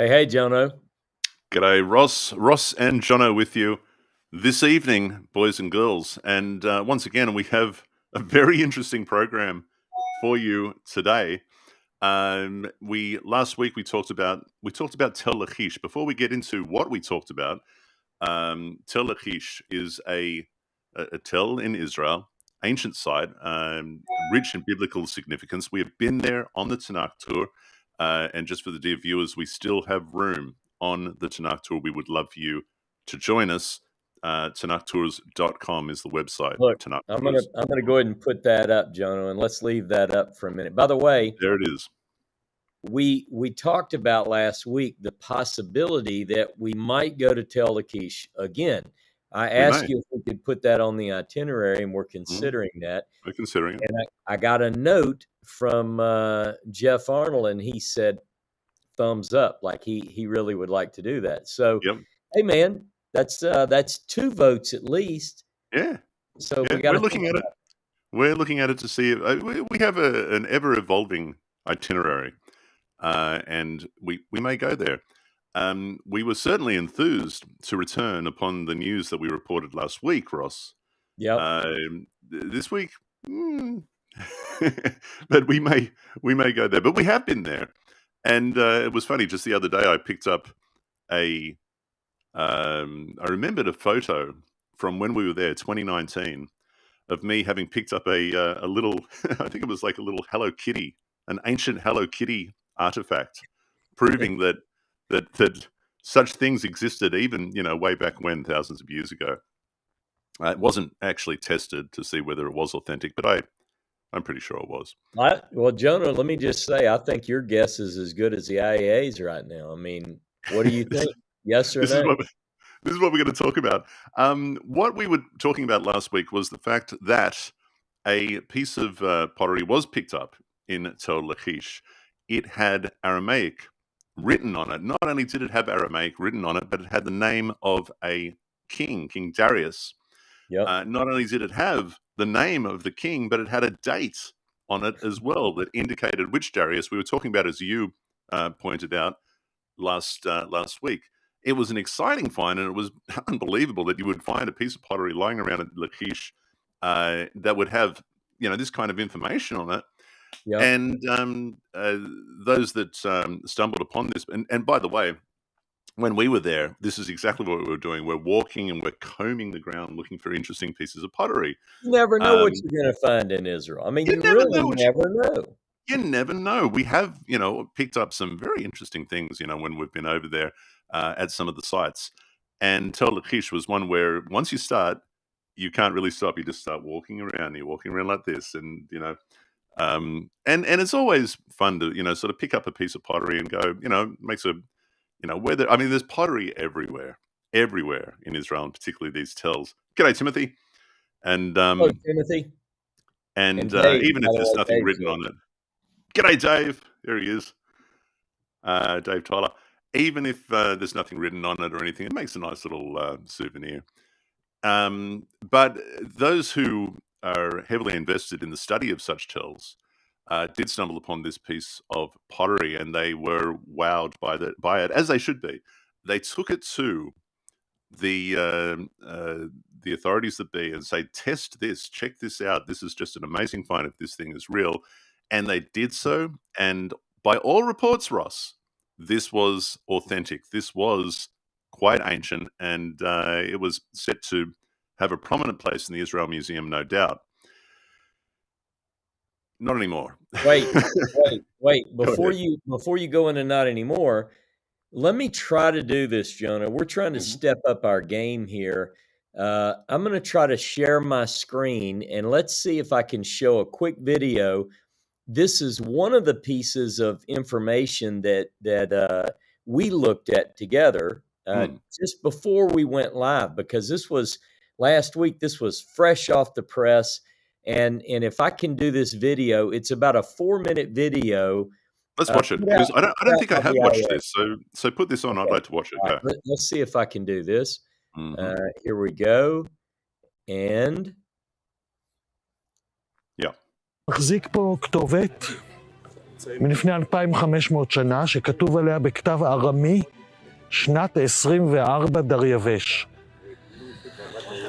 Hey, Jono. G'day, Ross. Ross and Jono with you this evening, boys and girls. And once again, we have a very interesting program for you today. We last week we talked about Tel Lachish. Before we get into what we talked about, Tel Lachish is a tell in Israel, ancient site, rich in biblical significance. We have been there on the Tanakh tour, and just for the dear viewers, we still have room on the Tanakh tour. We would love for you to join us. TanakhTours.com is the website. Look, Tanakh I'm gonna Tours. I'm gonna go ahead and put that up, Jono, and let's leave that up for a minute. By the way, There it is. we talked about last week the possibility that we might go to Tel Lachish again. I We asked may. you if we could put that on the itinerary, and we're Mm, considering that. we're considering it. And I got a note from Jeff Arnold, and he said thumbs up, like he really would like to do that. So, Yep. hey, man, that's 2 votes at least. Yeah. So Yeah. we got We're to think looking at it. about We're looking at it to see if we have an ever evolving itinerary, and we may go there. We were certainly enthused to return upon the news that we reported last week, Ross. Yep. This week, but we may go there. But we have been there, and it was funny. Just the other day, I picked up a. I remembered a photo from when we were there, 2019, of me having picked up a little. I think it was like a little Hello Kitty, an ancient Hello Kitty artifact, proving that such things existed even way back when, thousands of years ago. It wasn't actually tested to see whether it was authentic, but I'm pretty sure it was. Well, Jonah, let me just say, I think your guess is as good as the IAA's right now. I mean, what do you this, think? Yes or this is no? what this is what we're going to talk about. What we were talking about last week was the fact that a piece of pottery was picked up in Tel Lachish. It had Aramaic written on it. Not only did it have Aramaic written on it, but it had the name of a king, King Darius. Yep. Not only did it have the name of the king, but it had a date on it as well that indicated which Darius we were talking about, as you pointed out last week. It was an exciting find, and it was unbelievable that you would find a piece of pottery lying around at Lachish that would have this kind of information on it. Yep. And those that stumbled upon this, and by the way, when we were there, this is exactly what we were doing. We're walking and we're combing the ground looking for interesting pieces of pottery. You never know what Um, you're going to find in Israel. I mean, you you never really know what never know. you never know. We have, picked up some very interesting things, when we've been over there at some of the sites. And Tel Lachish was one where once you start, you can't really stop. You just start walking around. You're walking around like this, and and it's always fun to sort of pick up a piece of pottery and go, makes a whether there's pottery everywhere in Israel, and particularly these tells. G'day, Timothy, and Hello, Timothy. And Dave, even by if the there's way, nothing Dave's written here. on it. G'day, Dave. There he is. Dave Tyler. Even if there's nothing written on it or anything, it makes a nice little souvenir. But those who are heavily invested in the study of such tells did stumble upon this piece of pottery, and they were wowed by it, as they should be. They took it to the authorities that be and say, test this, check this out. This is just an amazing find if this thing is real. And they did so. And by all reports, Ross, this was authentic. This was quite ancient, and it was set to have a prominent place in the Israel Museum, no doubt. Not anymore. Wait. Go ahead. Before you go into not anymore, let me try to do this, Jonah. We're trying to Mhm. step up our game here. I'm going to try to share my screen, and let's see if I can show a quick video. This is one of the pieces of information that we looked at together just before we went live, because this was last week. This was fresh off the press, and if I can do this video, it's about a 4-minute video. Let's watch it, Put because I out don't think I by have the watched IA. this. So put this on. I'd Okay. like to watch it. All Go. right. Let's see if I can do this. Mhm. Here we go. And Yeah. מחזיק פה כתובת מלפני 2,500 שנה, שכתוב עליה בכתב ארמי, שנת 24 דריווש.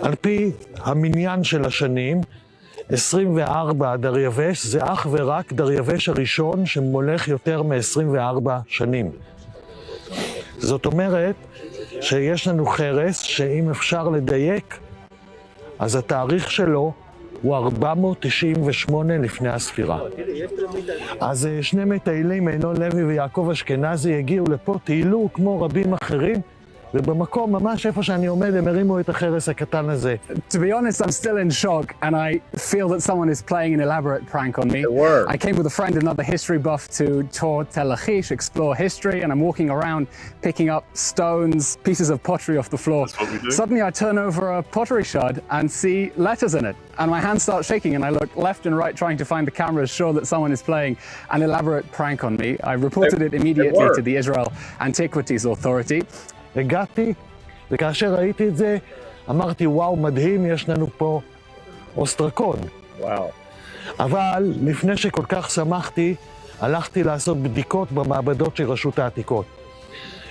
על פי המניין של השנים, 24 דריווש זה אך ורק דריווש הראשון שמולך יותר מ-24 שנים. זאת אומרת שיש לנו חרס שאם אפשר לדייק, אז התאריך שלו הוא 498 לפני הספירה. אז שני מטיילים, אילון לוי ויעקב אשכנזי, הגיעו לפה, טיילו כמו רבים אחרים, ובמקום ממש איפה שאני עומד, הם הרימו את החרס הקטן הזה. To be honest, I'm still in shock, and I feel that someone is playing an elaborate prank on me. I came with a friend, another history buff, to tour Tel Lachish, explore history, and I'm walking around picking up stones, pieces of pottery off the floor. That's what we do. Suddenly I turn over a pottery shard and see letters in it, and my hands start shaking, and I look left and right trying to find the cameras, sure that someone is playing an elaborate prank on me. I reported it immediately to the Israel Antiquities Authority. הגעתי, וכאשר ראיתי את זה, אמרתי, וואו, מדהים, יש לנו פה אוסטרקון. Wow. אבל לפני שכל כך שמחתי, הלכתי לעשות בדיקות במעבדות של רשות העתיקות.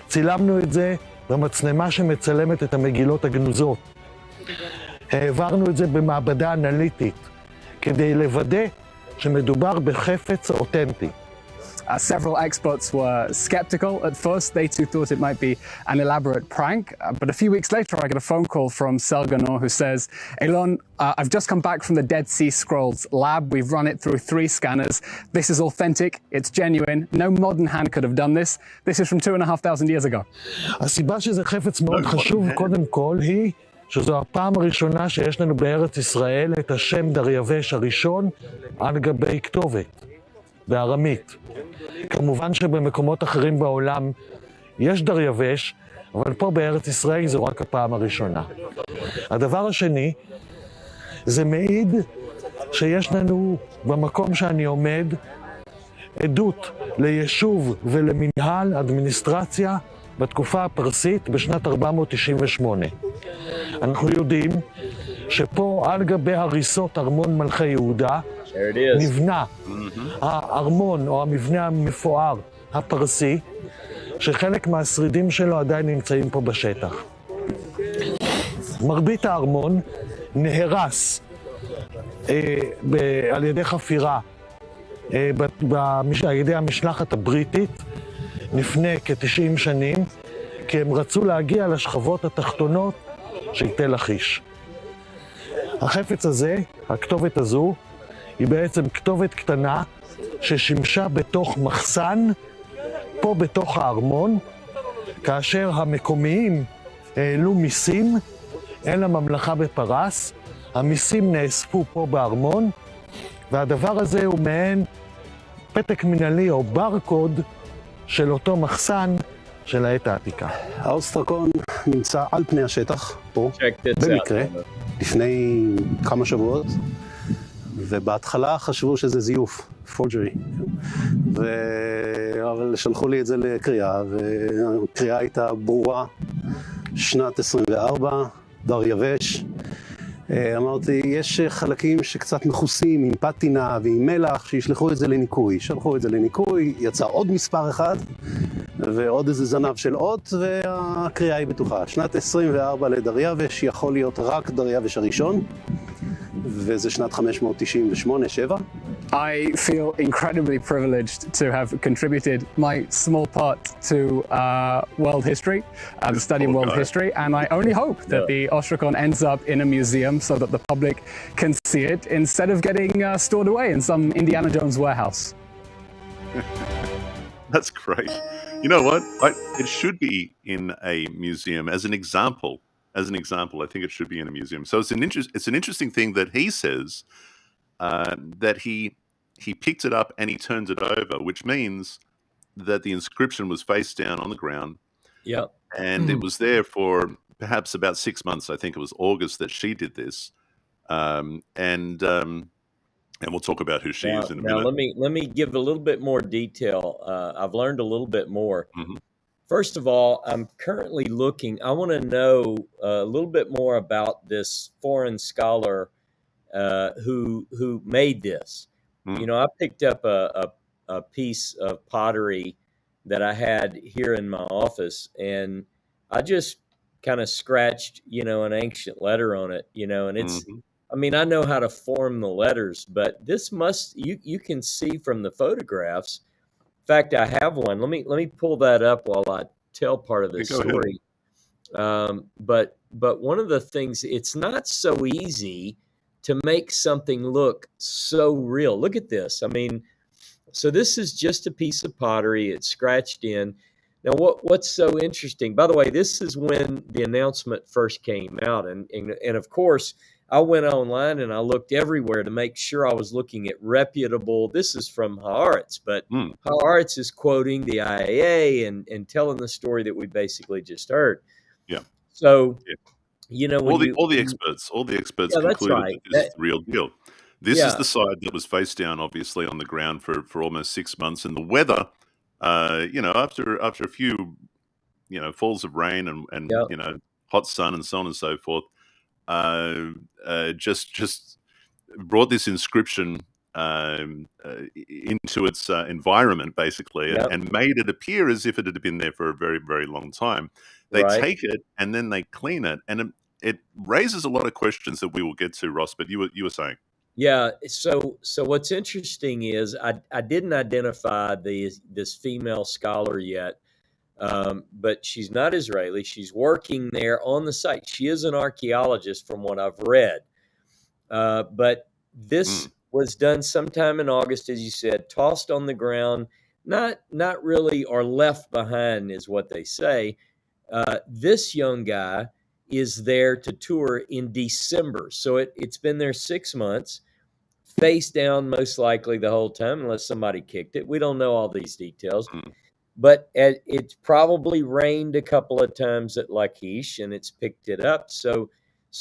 צילמנו את זה במצלמה שמצלמת את המגילות הגנוזות. העברנו את זה במעבדה אנליטית, כדי לוודא שמדובר בחפץ אותנטי. Several experts were skeptical at first. They too thought it might be an elaborate prank. But a few weeks later, I get a phone call from Selganor who says, Elon, I've just come back from the Dead Sea Scrolls lab. We've run it through 3 scanners. This is authentic. It's genuine. No modern hand could have done this. This is from 2,500 years ago. הסיבה שזה חפץ מאוד חשוב, קודם כל, היא שזו הפעם הראשונה שיש לנו בארץ ישראל את השם דריווש הראשון על גבי כתובת, בארמית. כמובן שבמקומות אחרים בעולם יש דריווש, אבל פה בארץ ישראל זו רק הפעם הראשונה. הדבר השני, זה מעיד שיש לנו במקום שאני עומד עדות ליישוב ולמנהל אדמיניסטרציה בתקופה הפרסית בשנת 498. אנחנו יודעים שפה על גבי הריסות ארמון מלכי יהודה נבנה הארמון או המבנה המפואר הפרסי, שחלק מהשרידים שלו עדיין נמצאים פה בשטח. מרבית הארמון נהרס על ידי חפירה על ידי המשלחת הבריטית לפני כ-90 שנים, כי הם רצו להגיע לשכבות התחתונות של תל לכיש. החפץ הזה, הכתובת הזו, היא בעצם כתובת קטנה ששימשה בתוך מחסן, פה בתוך הארמון, כאשר המקומיים העלו מיסים אל הממלכה בפרס, המיסים נאספו פה בארמון, והדבר הזה הוא מעין פתק מנהלי או ברקוד של אותו מחסן של העת העתיקה. האוסטרקון נמצא על פני השטח, פה, במקרה, לפני כמה שבועות, ובהתחלה חשבו שזה זיוף, פורג'רי, אבל שלחו לי את זה לקריאה, והקריאה הייתה ברורה, שנת 24, דריווש. אמרתי, יש חלקים שקצת מכוסים עם פטינה ועם מלח, שישלחו את זה לניקוי. שלחו את זה לניקוי, יצא עוד מספר אחד, ועוד איזה זנב של אות, והקריאה היא בטוחה. שנת 24 לדריווש יכול להיות רק דריווש הראשון, וזה שנת 598-7. I feel incredibly privileged to have contributed my small part to world history, the study of world history, and I only hope that the Ostracon ends up in a museum so that the public can see it instead of getting stored away in some Indiana Jones warehouse. That's great. You know what? It should be in a museum as an example. As an example, I think it should be in a museum. So it's an interesting thing that he says that he picked it up and he turns it over, which means that the inscription was face down on the ground. Yep. And it was there for perhaps about 6 months. I think it was August that she did this. And we'll talk about who she is in a minute. Now let me give a little bit more detail. I've learned a little bit more. Mm-hmm. First of all, I'm currently looking. I want to know a little bit more about this foreign scholar who made this. You know, I picked up a piece of pottery that I had here in my office, and I just kind of scratched, an ancient letter on it, and Mhm. I mean, I know how to form the letters, but this you can see from the photographs. In fact, I have one. Let me pull that up while I tell part of Yeah, this go ahead. story. But one of the things, it's not so easy to make something look so real. Look at this. I mean, so this is just a piece of pottery. It's scratched in. Now, what's so interesting? By the way, this is when the announcement first came out, and of course, I went online and I looked everywhere to make sure I was looking at reputable. This is from Haaretz, but Mm, Haaretz is quoting the IAA and telling the story that we basically just heard. yeah, So, yeah. when All the experts yeah, that's concluded right. that this is the real deal. This is Yeah, the side that was face down, obviously, on the ground for almost 6 months, and the weather, after a few, falls of rain and, yeah, hot sun and so on and so forth, uh, just brought this inscription into its environment, basically, yeah, and made it appear as if it had been there for a very, very long time. They right. take it and then they clean it, and it raises a lot of questions that we will get to, Ross. But you were saying, Yeah. So what's interesting is I didn't identify this female scholar yet, but she's not Israeli. She's working there on the site. She is an archaeologist, from what I've read. But this mm, was done sometime in August, as you said, tossed on the ground, not really, or left behind, is what they say. This young guy is there to tour in December, so it's been there 6 months, face down most likely the whole time, unless somebody kicked it. We don't know all these details, mm, but it's probably rained a couple of times at Lachish, and it's picked it up. So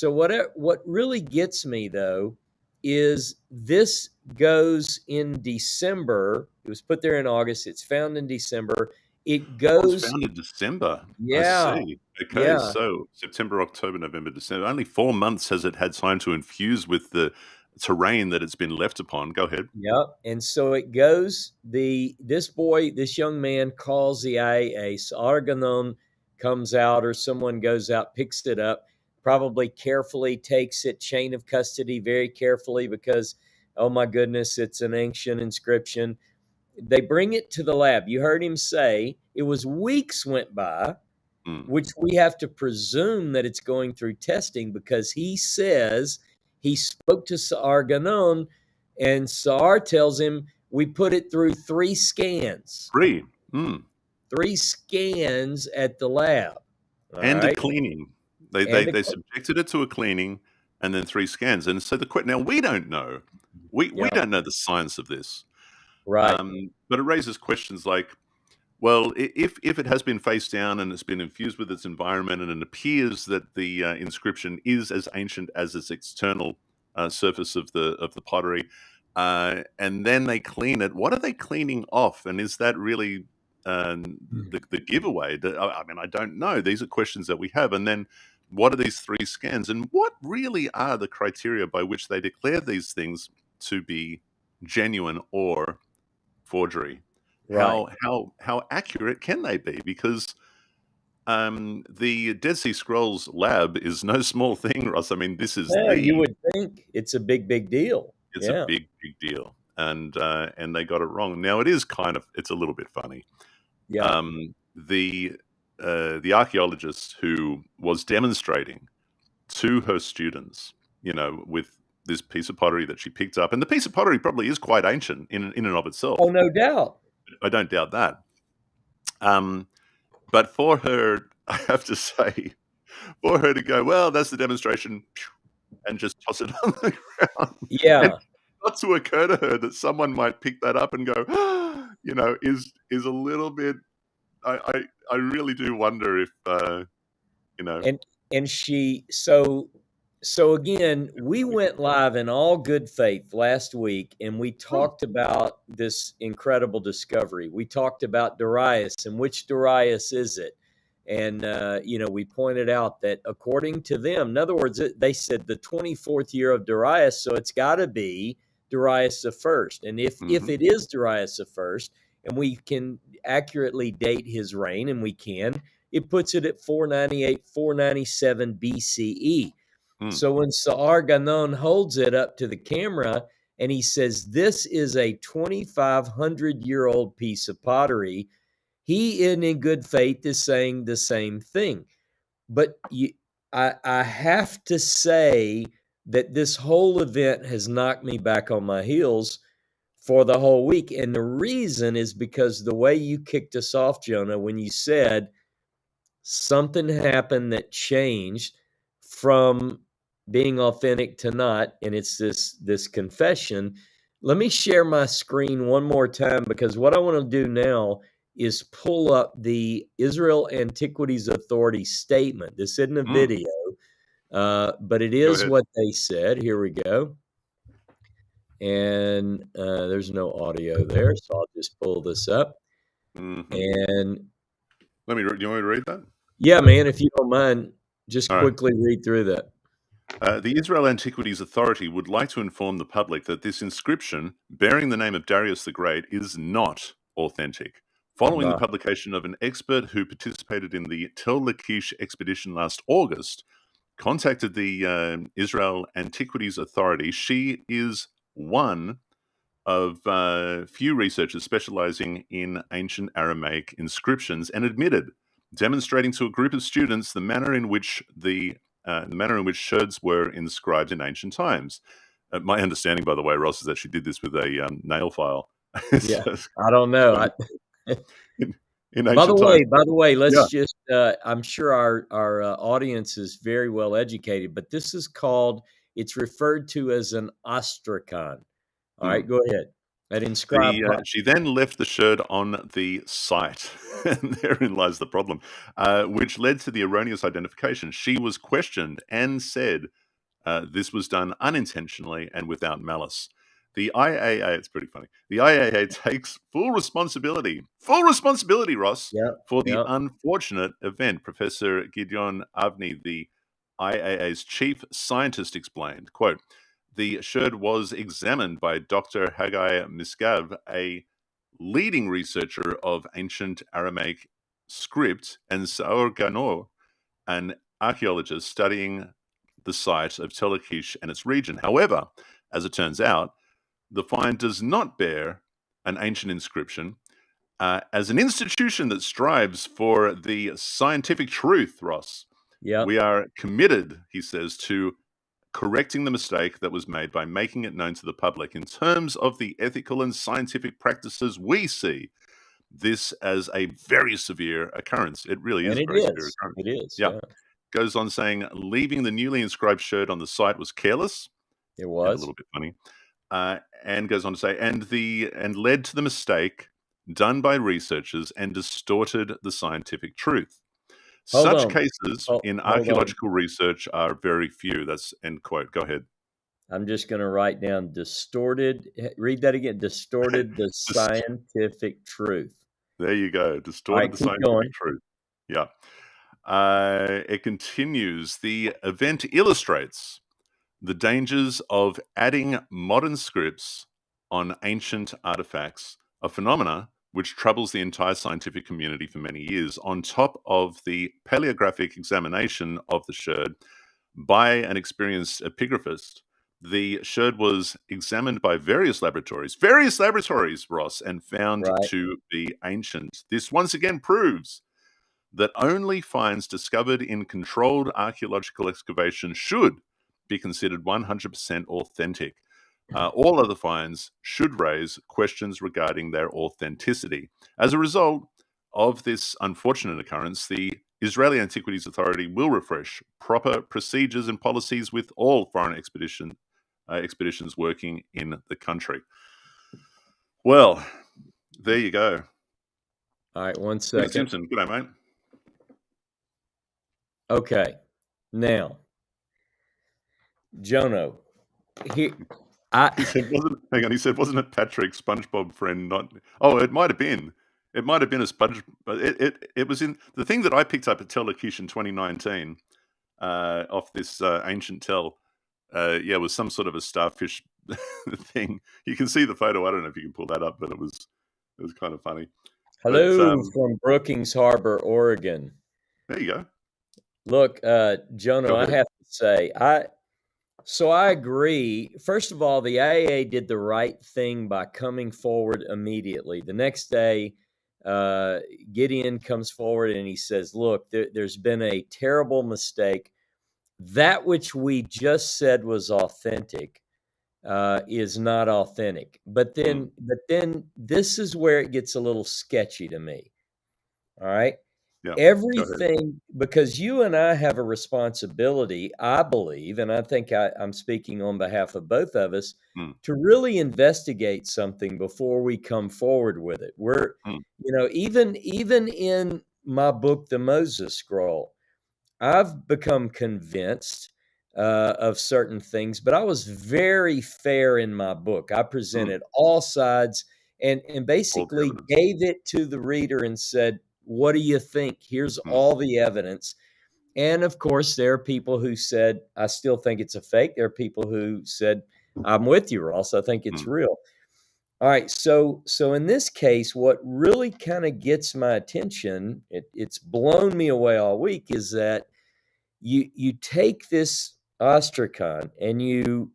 what really gets me, though, is this goes in December. It was put there in August. It's found in December. It it was goes, found in December. I yeah, see. Okay, yeah. so September, October, November, December. Only 4 months has it had time to infuse with the terrain that it's been left upon. Go ahead. Yep. And so it goes, this young man calls the IAA. So Arganon comes out, or someone goes out, picks it up, probably carefully takes it, chain of custody, very carefully, because, oh my goodness, it's an ancient inscription. They bring it to the lab. You heard him say it was weeks went by, Mm, which we have to presume that it's going through testing, because he says he spoke to Saar Ganon, and Saar tells him, we put it through 3 scans, 3. Mm. 3 scans at the lab. All And a right. cleaning. They they And a, they subjected it to a cleaning and then 3 scans, and so the que now we don't know. We yeah, don't know the science of this, right. but it raises questions like, well, if it has been face down and it's been infused with its environment, and it appears that the inscription is as ancient as its external surface of the pottery, and then they clean it. What are they cleaning off? And is that really the giveaway? I mean, I don't know. These are questions that we have. And then, what are these 3 scans? And what really are the criteria by which they declare these things to be genuine or forgery? Right. How accurate can they be? Because the Dead Sea Scrolls lab is no small thing, Ross. I mean, this is Yeah, you the would think it's a big deal. it's a Yeah. big deal, and they got it wrong. Now it is it's a little bit funny. Yeah. The archaeologist who was demonstrating to her students, with this piece of pottery that she picked up, and the piece of pottery probably is quite ancient in and of itself. Oh, no doubt. I don't doubt that. But for her, I have to say, for her to go, well, that's the demonstration, and just toss it on the ground, and Yeah. not to occur to her that someone might pick that up and go, is a little bit. I really do wonder if you know. And so again, we went live in all good faith last week, and we Oh, talked about this incredible discovery. We talked about Darius, and which Darius is it? And we pointed out that according to them, in other words, they said the 24th year of Darius, so it's got to be Darius the First. And if Mhm. it is Darius the First, and we can accurately date his reign, and we can, it puts it at 498, 497 BCE. Mm. So when Sa'ar Ganon holds it up to the camera and he says, this is a 2,500-year-old piece of pottery, he, in good faith, is saying the same thing. But I have to say that this whole event has knocked me back on my heels for the whole week. And the reason is because the way you kicked us off, Jonah, when you said something happened that changed from being authentic to not, and it's this confession. Let me share my screen one more time, because what I want to do now is pull up the Israel Antiquities Authority statement. This isn't a video, but it is what they said. Here we go. And there's no audio there, so I'll just pull this up. Mhm. And do you want me to read that? Yeah, man, if you don't mind, just All right. quickly read through that. The Israel Antiquities Authority would like to inform the public that this inscription, bearing the name of Darius the Great, is not authentic. Following the publication of an expert who participated in the Tel Lachish expedition last August, contacted the Israel Antiquities Authority. She is one of few researchers specializing in ancient Aramaic inscriptions, and admitted, demonstrating to a group of students the manner in which sherds were inscribed in ancient times. My understanding, by the way, Ross, is that she did this with a nail file. Yeah, I don't know. In By the ancient times. way, let's Yeah. just, I'm sure our audience is very well educated, but this is called, it's referred to as an ostrakhan. All right, go ahead. That inscribed She then left the sherd on the site, and therein lies the problem, which led to the erroneous identification. She was questioned and said this was done unintentionally and without malice. The IAA, it's pretty funny. The IAA takes full responsibility, Ross, for the unfortunate event. Professor Gideon Avni, the IAA's chief scientist, explained, quote, the sherd was examined by Dr. Haggai Miskav, a leading researcher of ancient Aramaic script, and Saur Ganor, an archaeologist studying the site of Tel Lachish and its region. However, as it turns out, the find does not bear an ancient inscription. As an institution that strives for the scientific truth, Ross, we are committed, he says, to correcting the mistake that was made by making it known to the public. In terms of the ethical and scientific practices, we see this as a very severe occurrence. It really is a very severe occurrence. It is. Yeah. Goes on saying, leaving the newly inscribed sherd on the site was careless. It And was a little bit funny. And goes on to say, and led to the mistake done by researchers and distorted the scientific truth. Such cases in archaeological research are very few. That's end quote. Go ahead. I'm just going to write down distorted. Read that again. Distorted the scientific truth. There you go. Distorted the scientific truth. Yeah. It continues. The event illustrates the dangers of adding modern scripts on ancient artifacts, a phenomena which troubles the entire scientific community for many years. On top of the paleographic examination of the sherd by an experienced epigraphist, the sherd was examined by various laboratories, Ross, and found to be ancient. This once again proves that only finds discovered in controlled archaeological excavation should be considered 100% authentic. All other finds should raise questions regarding their authenticity. As a result of this unfortunate occurrence, the Israeli Antiquities Authority will refresh proper procedures and policies with all foreign expeditions working in the country. Well, there you go. All right, 1 second. Simpson, good day, mate. Okay, now, Jono, here, he said, wasn't it Patrick, SpongeBob friend? Not. Oh, it might have been. It might have been a sponge, but it was in the thing that I picked up at Tel Lachish in 2019 off this ancient tell. Was some sort of a starfish thing. You can see the photo. I don't know if you can pull that up, but it was kind of funny. But Hello from Brookings Harbor, Oregon. there you go. Look, Go Jono, I ahead. have to say, I agree. First of all, the IAA did the right thing by coming forward immediately. The next day, Gideon comes forward and he says, look, there's been a terrible mistake. That which we just said was authentic is not authentic. But then this is where it gets a little sketchy to me. All right. Yeah. Go ahead. Everything, because you and I have a responsibility, I believe, and I think I'm speaking on behalf of both of us, to really investigate something before we come forward with it. We're, even in my book, The Moses Scroll, I've become convinced of certain things, but I was very fair in my book. I presented all sides and basically gave it to the reader and said, what do you think? Here's all the evidence. And of course, there are people who said, I still think it's a fake. There are people who said, I'm with you, Ross. I think it's real. All right. So in this case, what really kind of gets my attention, it's blown me away all week, is that you take this ostracon and you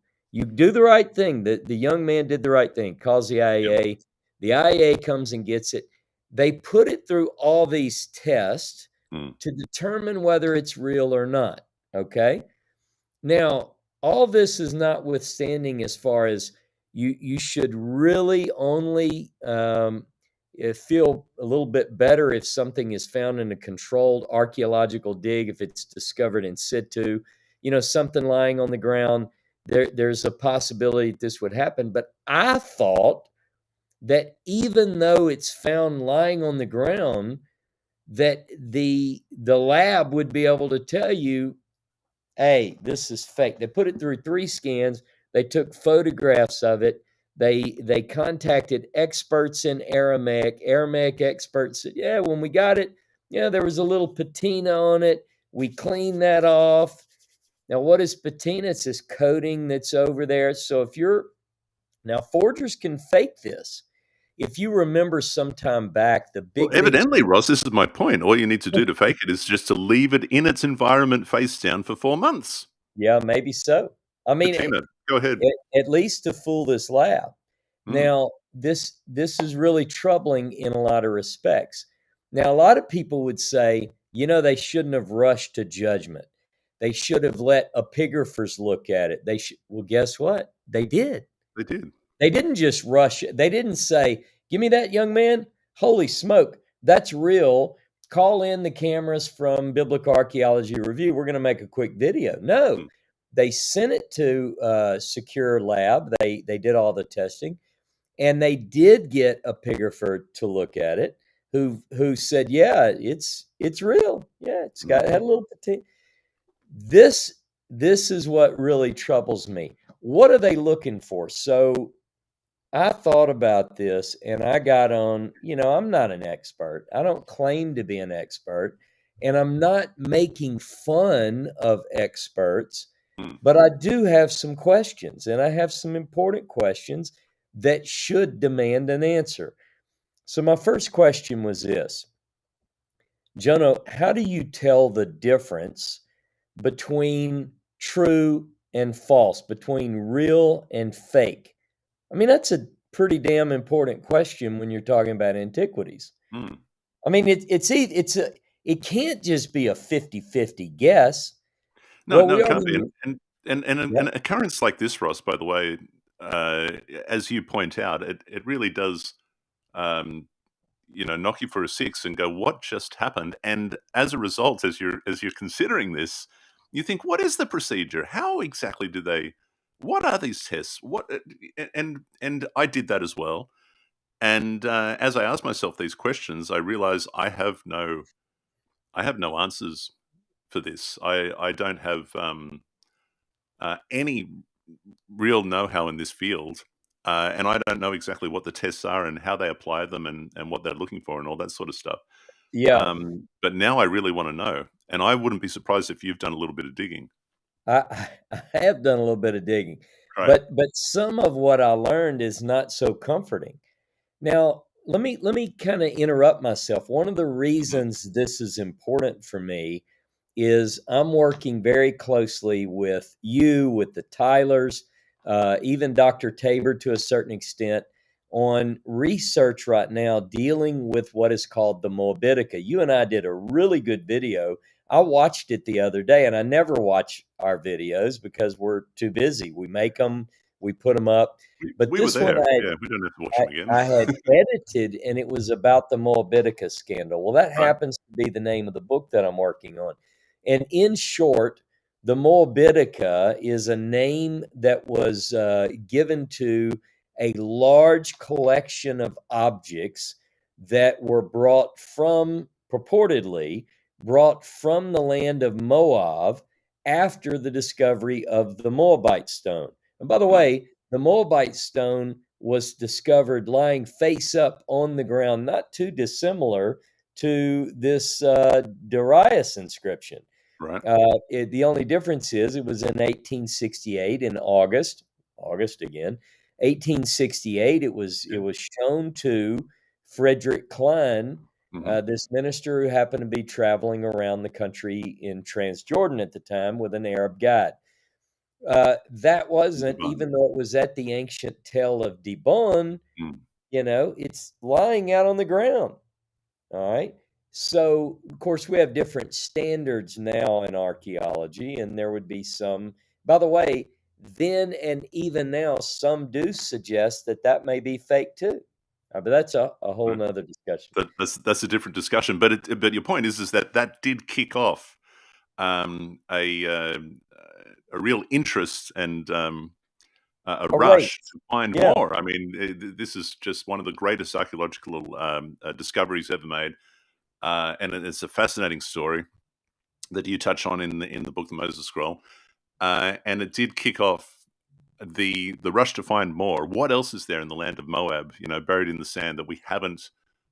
do the right thing. The young man did the right thing, calls the IAA. Yep. The IAA comes and gets it. They put it through all these tests to determine whether it's real or not. Okay. Now, all this is notwithstanding as far as you should really only feel a little bit better if something is found in a controlled archaeological dig, if it's discovered in situ, something lying on the ground. There's a possibility that this would happen. But I thought that even though it's found lying on the ground, that the lab would be able to tell you, hey, this is fake. They put it through 3 scans. They took photographs of it. They contacted experts in Aramaic. Aramaic experts said, yeah, when we got it, there was a little patina on it. We cleaned that off. Now, what is patina? It's this coating that's over there. So now forgers can fake this. If you remember sometime back, evidently, Ross, this is my point. All you need to do to fake it is just to leave it in its environment face down for 4 months. Yeah, maybe so. I mean, Patina, go ahead. At least to fool this lab. Now, this is really troubling in a lot of respects. Now, a lot of people would say, they shouldn't have rushed to judgment. They should have let epigraphers look at it. Well, guess what? They did. They did. They didn't just rush it. They didn't say, give me that, young man. Holy smoke, that's real. Call in the cameras from Biblical Archaeology Review. We're going to make a quick video. No, they sent it to a secure lab. They did all the testing, and they did get a epigrapher to look at it who said, yeah, it's real. Yeah, had a little patina. This is what really troubles me. What are they looking for? So I thought about this and I got on, I'm not an expert. I don't claim to be an expert, and I'm not making fun of experts, but I do have some questions, and I have some important questions that should demand an answer. So my first question was this: Jono, how do you tell the difference between true and false, between real and fake? I mean, that's a pretty damn important question when you're talking about antiquities. I mean, it can't just be a 50-50 guess. No, it can't be. And an occurrence like this, Ross, by the way, as you point out, it really does, knock you for a 6 and go, what just happened? And as a result, as you're considering this, you think, what is the procedure? How exactly do they? What are these tests? What? And I did that as well. And as I asked myself these questions, I realized I have no answers for this. I don't have any real know-how in this field, and I don't know exactly what the tests are and how they apply them and what they're looking for and all that sort of stuff. Yeah. But now I really want to know, and I wouldn't be surprised if you've done a little bit of digging. I have done a little bit of digging. Right. but some of what I learned is not so comforting. Now, let me kind of interrupt myself. One of the Mhm. reasons this is important for me is I'm working very closely with you, with the Tylers, even Dr. Tabor to a certain extent, on research right now dealing with what is called the Moabitica. You and I did a really good video. I watched it the other day, and I never watch our videos because we're too busy. We make them, we put them up. But We were this one, there. Yeah, we don't have to watch them again. I had edited, and it was about the Moabitica scandal. Well, that Right. happens to be the name of the book that I'm working on. And in short, the Moabitica is a name that was given to a large collection of objects that were purportedly brought from the land of Moab after the discovery of the Moabite stone. And by the Mm. way, the Moabite stone was discovered lying face up on the ground, not too dissimilar to this Darius inscription. Right. The only difference is it was in 1868 in August again, 1868. It was Yeah. shown to Frederick Klein, Mhm. this minister who happened to be traveling around the country in Transjordan at the time with an Arab guide. That wasn't, Divine. even though it was at the ancient tell of Dibon, Mm. it's lying out on the ground. All right. So, of course, we have different standards now in archaeology, and there would be some, by the way, then and even now, some do suggest that that may be fake too. But that's a whole Right. nother discussion. That's a different discussion. But your point is that that did kick off a real interest and a All right. rush to find Yeah, more. I mean, this is just one of the greatest archaeological discoveries ever made, and it's a fascinating story that you touch on in the book, The Moses Scroll, and it did kick off the rush to find more. What else is there in the land of Moab? Buried in the sand that we haven't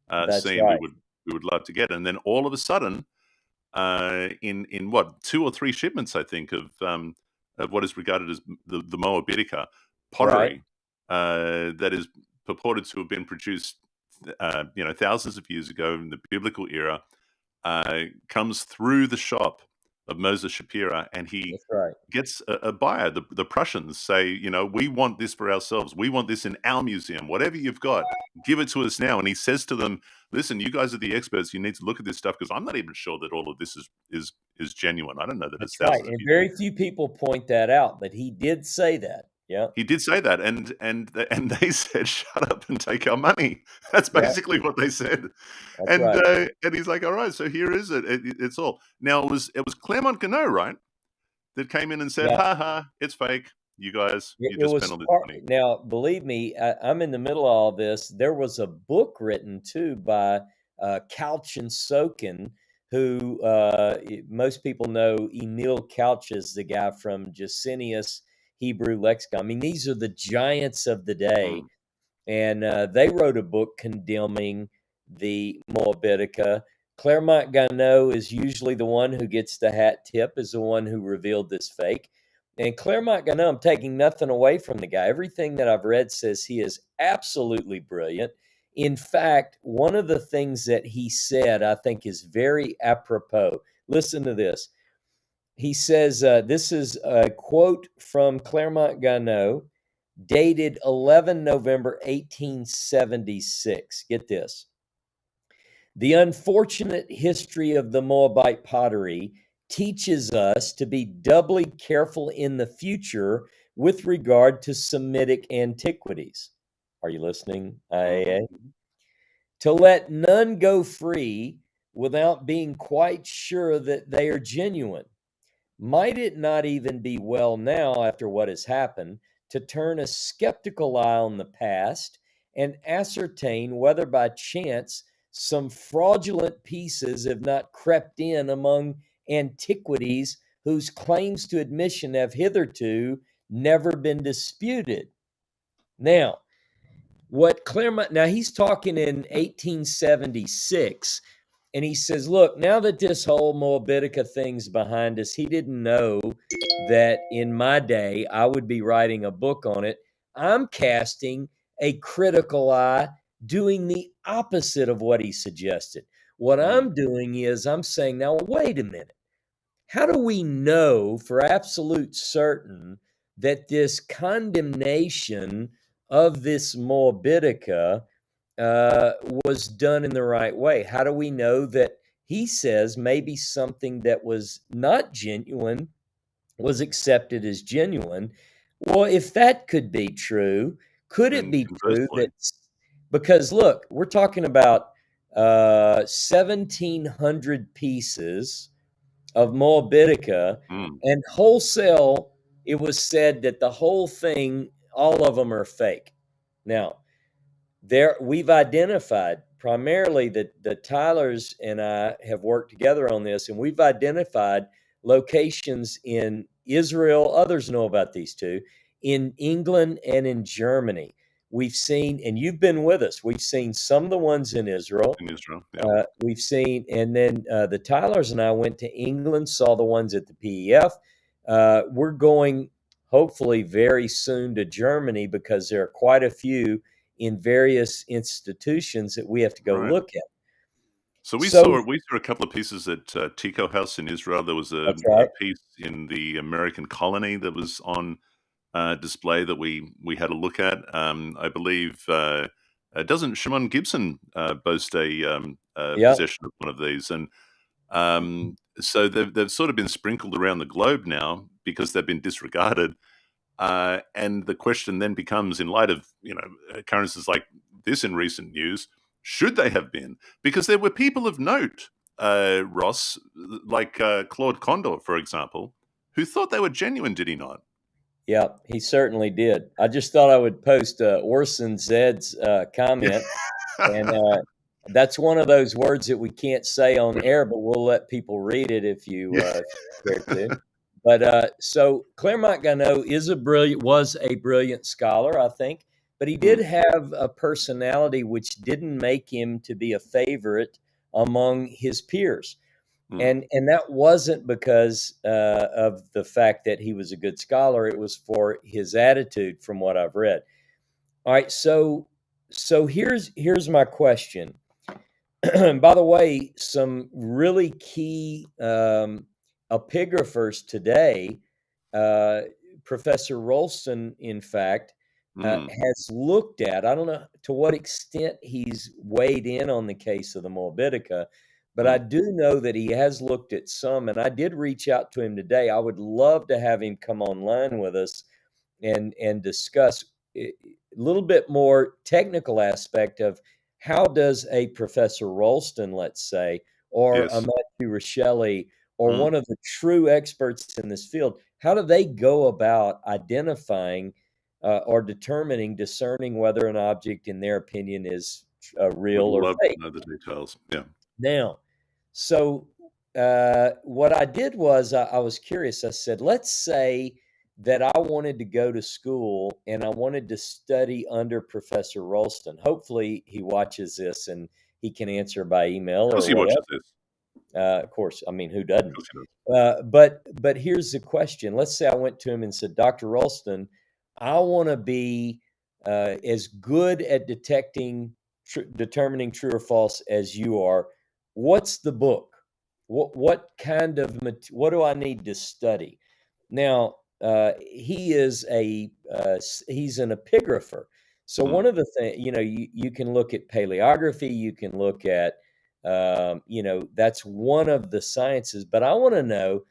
that's seen. right. We would love to get, and then all of a sudden, in what 2 or 3 shipments, I think, of what is regarded as the Moabitica Right. pottery that is purported to have been produced, thousands of years ago in the biblical era, comes through the shop of Moses Shapira, and he That's right. gets a buyer. The Prussians say, we want this for ourselves. We want this in our museum. Whatever you've got, give it to us now. And he says to them, listen, you guys are the experts. You need to look at this stuff because I'm not even sure that all of this is genuine. I don't know that it's That's right. thousands of And years very old. few people point that out, but he did say that. Yeah. He did say that, and they said, "Shut up and take our money." That's Yeah. basically what they said, That's right. and he's like, "All right, so here is it. It's all." Now it was Claremont Ganneau, right, that came in and said, Yeah. "Ha ha, it's fake. You guys, you It just spent was all this money." now, believe me, I'm in the middle of all this. There was a book written too by Couch and Sokin, who most people know Emil Couch is the guy from Jacinius Hebrew Lexicon. I mean, these are the giants of the day. Mm, And they wrote a book condemning the Moabitica. Claremont Ganneau is usually the one who gets the hat tip, is the one who revealed this fake. And Claremont Ganneau, I'm taking nothing away from the guy. Everything that I've read says he is absolutely brilliant. In fact, one of the things that he said I think is very apropos. Listen to this. He says, this is a quote from Claremont Ganneau, dated 11 November 1876. Get this. The unfortunate history of the Moabite pottery teaches us to be doubly careful in the future with regard to Semitic antiquities. Are you listening, mhm, IAA? To let none go free without being quite sure that they are genuine. Might it not even be well now, after what has happened, to turn a skeptical eye on the past and ascertain whether by chance some fraudulent pieces have not crept in among antiquities whose claims to admission have hitherto never been disputed? Now, what Claremont, now he's talking in 1876. And he says, look, now that this whole Moabitica thing's behind us, he didn't know that in my day I would be writing a book on it. I'm casting a critical eye, doing the opposite of what he suggested. What I'm doing is I'm saying, now, wait a minute. How do we know for absolute certain that this condemnation of this Moabitica was done in the right way? How do we know that he says maybe something that was not genuine was accepted as genuine? Well, if that could be true, could it And be true conversely, that, because look, we're talking about 1,700 pieces of Moabitica, and wholesale, it was said that the whole thing, all of them are fake. Now, there we've identified primarily that the Tylers and I have worked together on this, and we've identified locations in Israel. Others know about these two, in England and in Germany. We've seen, and you've been with us, we've seen some of the ones in Israel. in Israel, yeah. We've seen, and then the Tylers and I went to England, saw the ones at the PEF. We're going hopefully very soon to Germany because there are quite a few in various institutions that we have to go Right. look at. So we So saw a couple of pieces at Tico House in Israel. There was a that's right. piece in the American colony that was on display that we had a look at. I believe doesn't Shimon Gibson boast a Yeah. possession of one of these? And so they've sort of been sprinkled around the globe now because they've been disregarded. And the question then becomes, in light of occurrences like this in recent news, should they have been? Because there were people of note, Ross, like Claude Condor, for example, who thought they were genuine. Did he not? Yeah, he certainly did. I just thought I would post Orson Zed's comment, and that's one of those words that we can't say on air, but we'll let people read it if you care to. But so Claremont Gano was a brilliant scholar, I think, but he did have a personality which didn't make him to be a favorite among his peers. And that wasn't because of the fact that he was a good scholar. It was for his attitude, from what I've read. All right, so here's my question. By the way, some really key epigraphers today, Professor Rolston, in fact, has looked at, I don't know to what extent he's weighed in on the case of the Moabitica, but I do know that he has looked at some, and I did reach out to him today. I would love to have him come online with us and discuss a little bit more technical aspect of how does a Professor Rolston, let's say, or a Yes. Matthew Rochelli, or one of the true experts in this field, how do they go about identifying or discerning whether an object, in their opinion, is real Would or love fake? to know the details. Yeah. Now, so what I did was I was curious. I said, let's say that I wanted to go to school and I wanted to study under Professor Rolston. Hopefully he watches this and he can answer by email Of or course he watches whatever. this. Of course, I mean, who doesn't? Of course he does. But here's the question. Let's say I went to him and said, Dr. Rolston, I want to be as good at determining true or false as you are. What's the book? What kind of what do I need to study? Now, he's an epigrapher. So one of the things, you can look at paleography, you can look at, that's one of the sciences. But I want to know,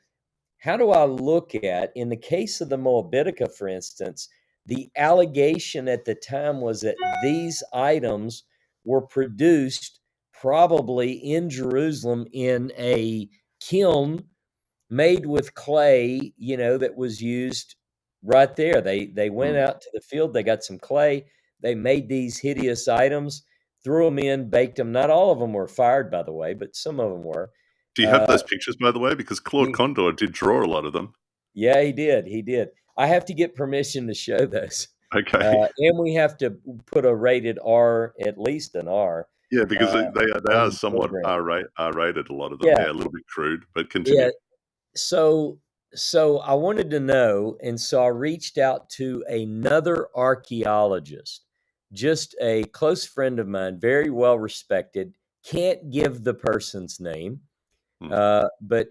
how do I look at, in the case of the Moabitica, for instance, the allegation at the time was that these items were produced probably in Jerusalem in a kiln made with clay, that was used right there. They went out to the field, they got some clay, they made these hideous items, threw them in, baked them. Not all of them were fired, by the way, but some of them were. Do you have those pictures, by the way? Because Claude Condor did draw a lot of them. Yeah, he did. I have to get permission to show those. Okay. And we have to put a rated R, at least an R. Yeah, because they on are the somewhat program. R-rated, a lot of them. Yeah, Yeah, a little bit crude, but yeah. continue. So I wanted to know, and so I reached out to another archaeologist, just a close friend of mine, very well respected. Can't give the person's name, Hmm. but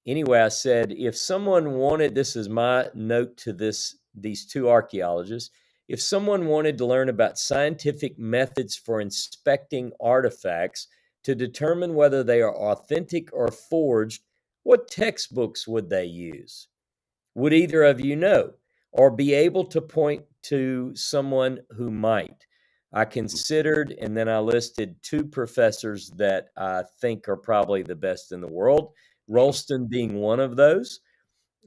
anyway, I said if someone wanted, this is my note to these two archaeologists, if someone wanted to learn about scientific methods for inspecting artifacts to determine whether they are authentic or forged, what textbooks would they use? Would either of you know or be able to point to someone who might? I considered, and then I listed two professors that I think are probably the best in the world, Sure. Ralston being one of those.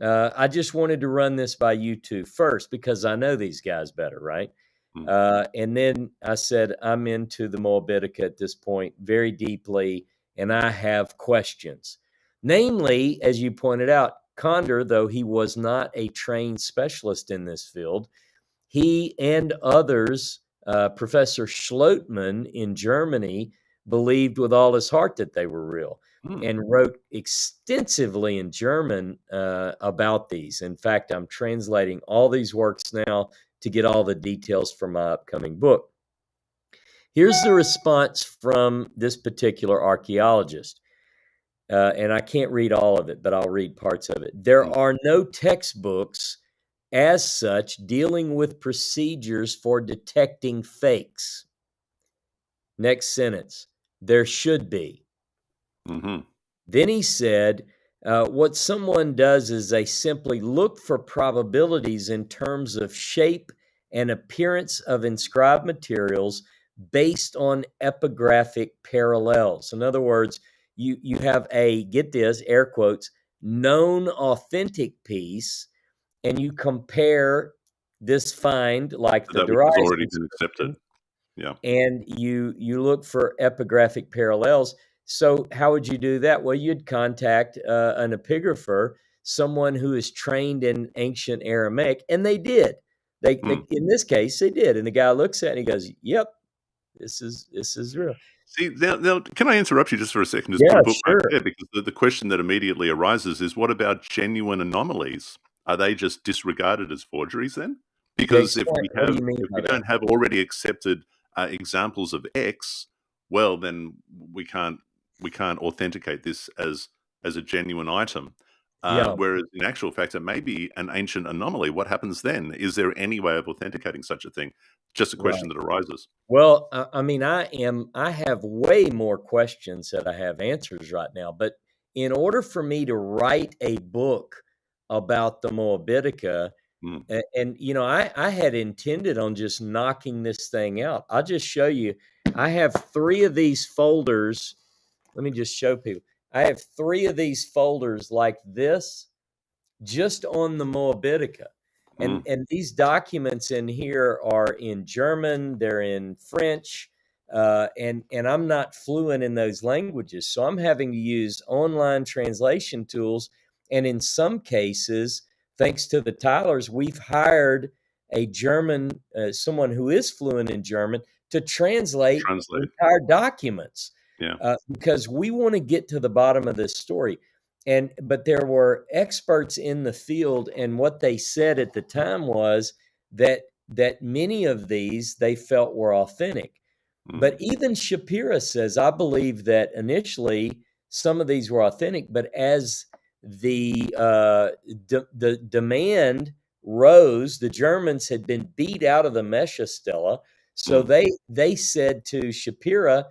I just wanted to run this by you two first because I know these guys better, right? Hmm. And then I said, I'm into the Moabitica at this point very deeply, and I have questions. Namely, as you pointed out, Condor, though he was not a trained specialist in this field, he and others, Professor Schlotman in Germany, believed with all his heart that they were real Hmm. and wrote extensively in German about these. In fact, I'm translating all these works now to get all the details for my upcoming book. Here's the response from this particular archaeologist. And I can't read all of it, but I'll read parts of it. There are no textbooks as such dealing with procedures for detecting fakes. Next sentence, there should be. Mm-hmm. Then he said, what someone does is they simply look for probabilities in terms of shape and appearance of inscribed materials based on epigraphic parallels. In other words, you have a, get this, air quotes, known authentic piece, and you compare this find, like the That which has Darius already been accepted. inscription, Yeah. and you look for epigraphic parallels. So how would you do that? Well, you'd contact an epigrapher, someone who is trained in ancient Aramaic, and they did. They in this case they did, and the guy looks at it and he goes, "Yep, this is real." See, now, can I interrupt you just for a second? Just put Yeah, a bookmark sure. there, because the question that immediately arises is, what about genuine anomalies? Are they just disregarded as forgeries then? Because if Explain. we What do you mean if by we that? don't have already accepted examples of X, well, then we can't authenticate this as a genuine item. Yeah. Whereas in actual fact, it may be an ancient anomaly. What happens then? Is there any way of authenticating such a thing? Just a question Right. that arises. Well, I mean, I have way more questions that I have answers right now, but in order for me to write a book about the Moabitica, Mm, and you know, I had intended on just knocking this thing out. I'll just show you. I have 3 of these folders. Let me just show people. I have 3 of these folders like this just on the Moabitica. mm, And these documents in here are in German, they're in French, and I'm not fluent in those languages, so I'm having to use online translation tools. And in some cases, thanks to the Tylers, we've hired a German, someone who is fluent in German, to translate translate. entire documents Yeah. because we want to get to the bottom of this story. But there were experts in the field, and what they said at the time was that many of these they felt were authentic. Mm, But even Shapira says, I believe that initially some of these were authentic, but as the demand rose, the Germans had been beat out of the Mesha Stela, so mm. they said to Shapira,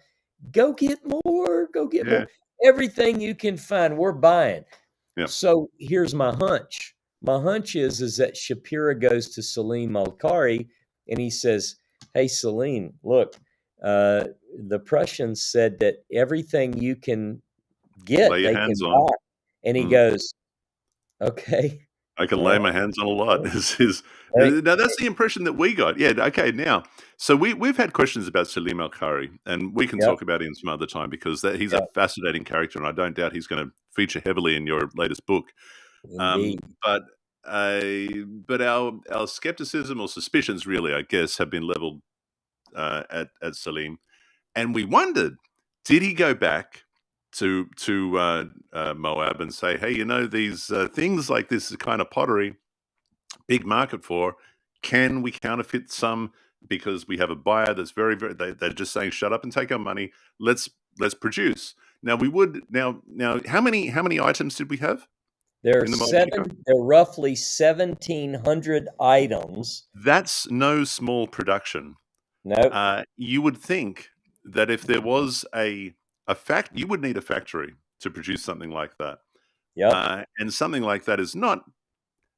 go get more, go get more. Yeah. Everything you can find, we're buying. Yeah. So here's my hunch. My hunch is that Shapira goes to Salim Al-Kari and he says, hey, Salim, look, the Prussians said that everything you can get, Lay your they hands can on. buy. And he Mm. goes, okay. I can All lay right. my hands on a lot. Hey, Now that's the impression that we got. Yeah. Okay. Now, so we've had questions about Salim Al Kari, and we can yep, talk about him some other time, because he's a yep, fascinating character, and I don't doubt he's going to feature heavily in your latest book. indeed. But our skepticism or suspicions, really, I guess, have been leveled at Salim, and we wondered, did he go back to Moab and say, hey, these things like this kind of pottery, big market for, can we counterfeit some because we have a buyer that's very, very, they're just saying, shut up and take our money. Let's produce. Now how many items did we have? There in the Moab? are roughly 1,700 items. That's no small production. No. You would think that if there was you would need a factory to produce something like that. Yep. And something like that is not,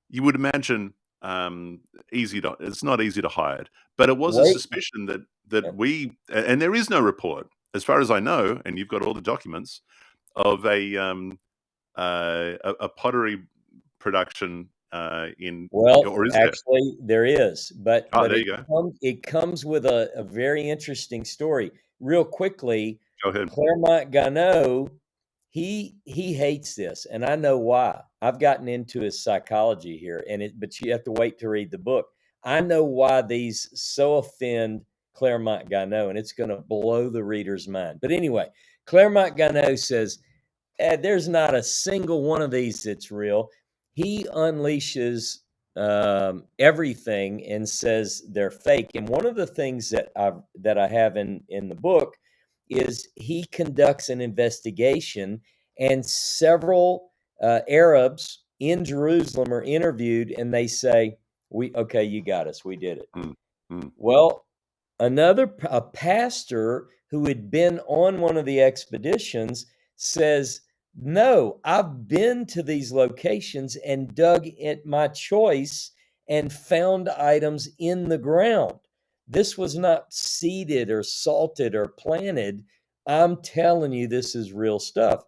you would imagine, it's not easy to hide. But it was a suspicion that we, and there is no report, as far as I know, and you've got all the documents, of a pottery production in. Well, actually, there is, but there you go. It comes with a very interesting story. Real quickly, go ahead. Claremont Gano, he hates this, and I know why. I've gotten into his psychology here, but you have to wait to read the book. I know why these so offend Claremont Gano, and it's going to blow the reader's mind. But anyway, Claremont Gano says, there's not a single one of these that's real. He unleashes everything and says they're fake. And one of the things that I have in the book is he conducts an investigation, and several Arabs in Jerusalem are interviewed, and they say, okay, you got us, we did it. Mm-hmm. Well, a pastor who had been on one of the expeditions says, no, I've been to these locations and dug at my choice and found items in the ground. This was not seeded or salted or planted. I'm telling you, this is real stuff.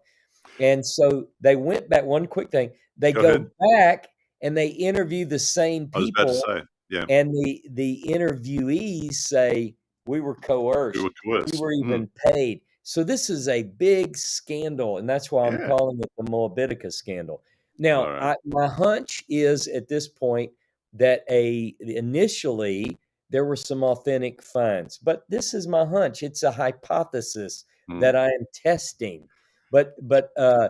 And so they went back. One quick thing, they go back and they interview the same people. I was about to say, yeah. And the interviewees say, we were coerced. We were even paid. So this is a big scandal, and that's why I'm calling it the Moabitica scandal. Now, my hunch is at this point that initially there were some authentic finds, but this is my hunch. It's a hypothesis that I am testing. But then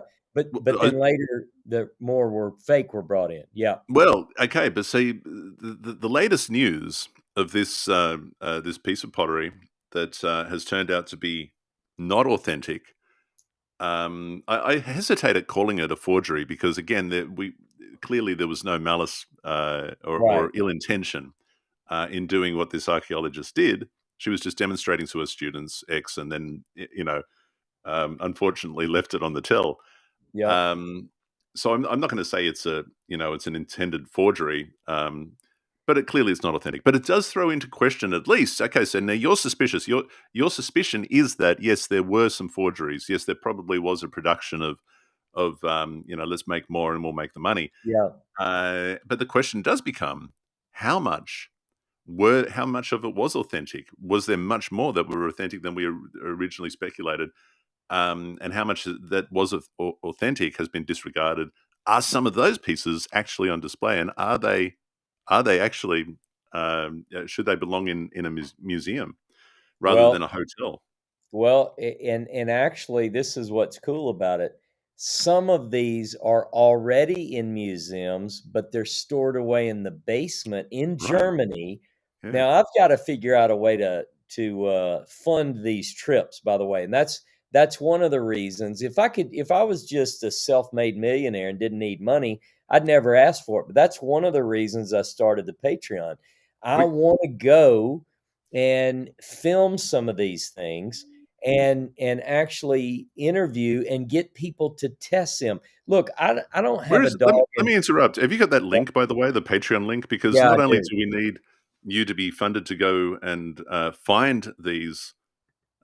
later the more were brought in. Yeah. Well, okay, but see, the latest news of this this piece of pottery that has turned out to be not authentic. I hesitate at calling it a forgery because, again, clearly there was no malice or ill intention in doing what this archaeologist did. She was just demonstrating to her students X, and then unfortunately left it on the till. Yeah. So I'm not going to say it's it's an intended forgery. But it clearly is not authentic. But it does throw into question, at least. Okay, so now you're suspicious. Your suspicion is that, yes, there were some forgeries. Yes, there probably was a production of let's make more and we'll make the money. Yeah. But the question does become, how much of it was authentic? Was there much more that were authentic than we originally speculated? And how much that was authentic has been disregarded? Are some of those pieces actually on display, and are they actually, should they belong in a museum rather than a hotel? Well, and actually, this is what's cool about it. Some of these are already in museums, but they're stored away in the basement in Germany. Yeah. Now, I've got to figure out a way to fund these trips, by the way, and that's one of the reasons. If I was just a self-made millionaire and didn't need money, I'd never ask for it. But that's one of the reasons I started the Patreon. I want to go and film some of these things and actually interview and get people to test them. Look, I don't have a dog. Let me interrupt. Have you got that link, by the way, the Patreon link? Because not only do we need you to be funded to go and find these,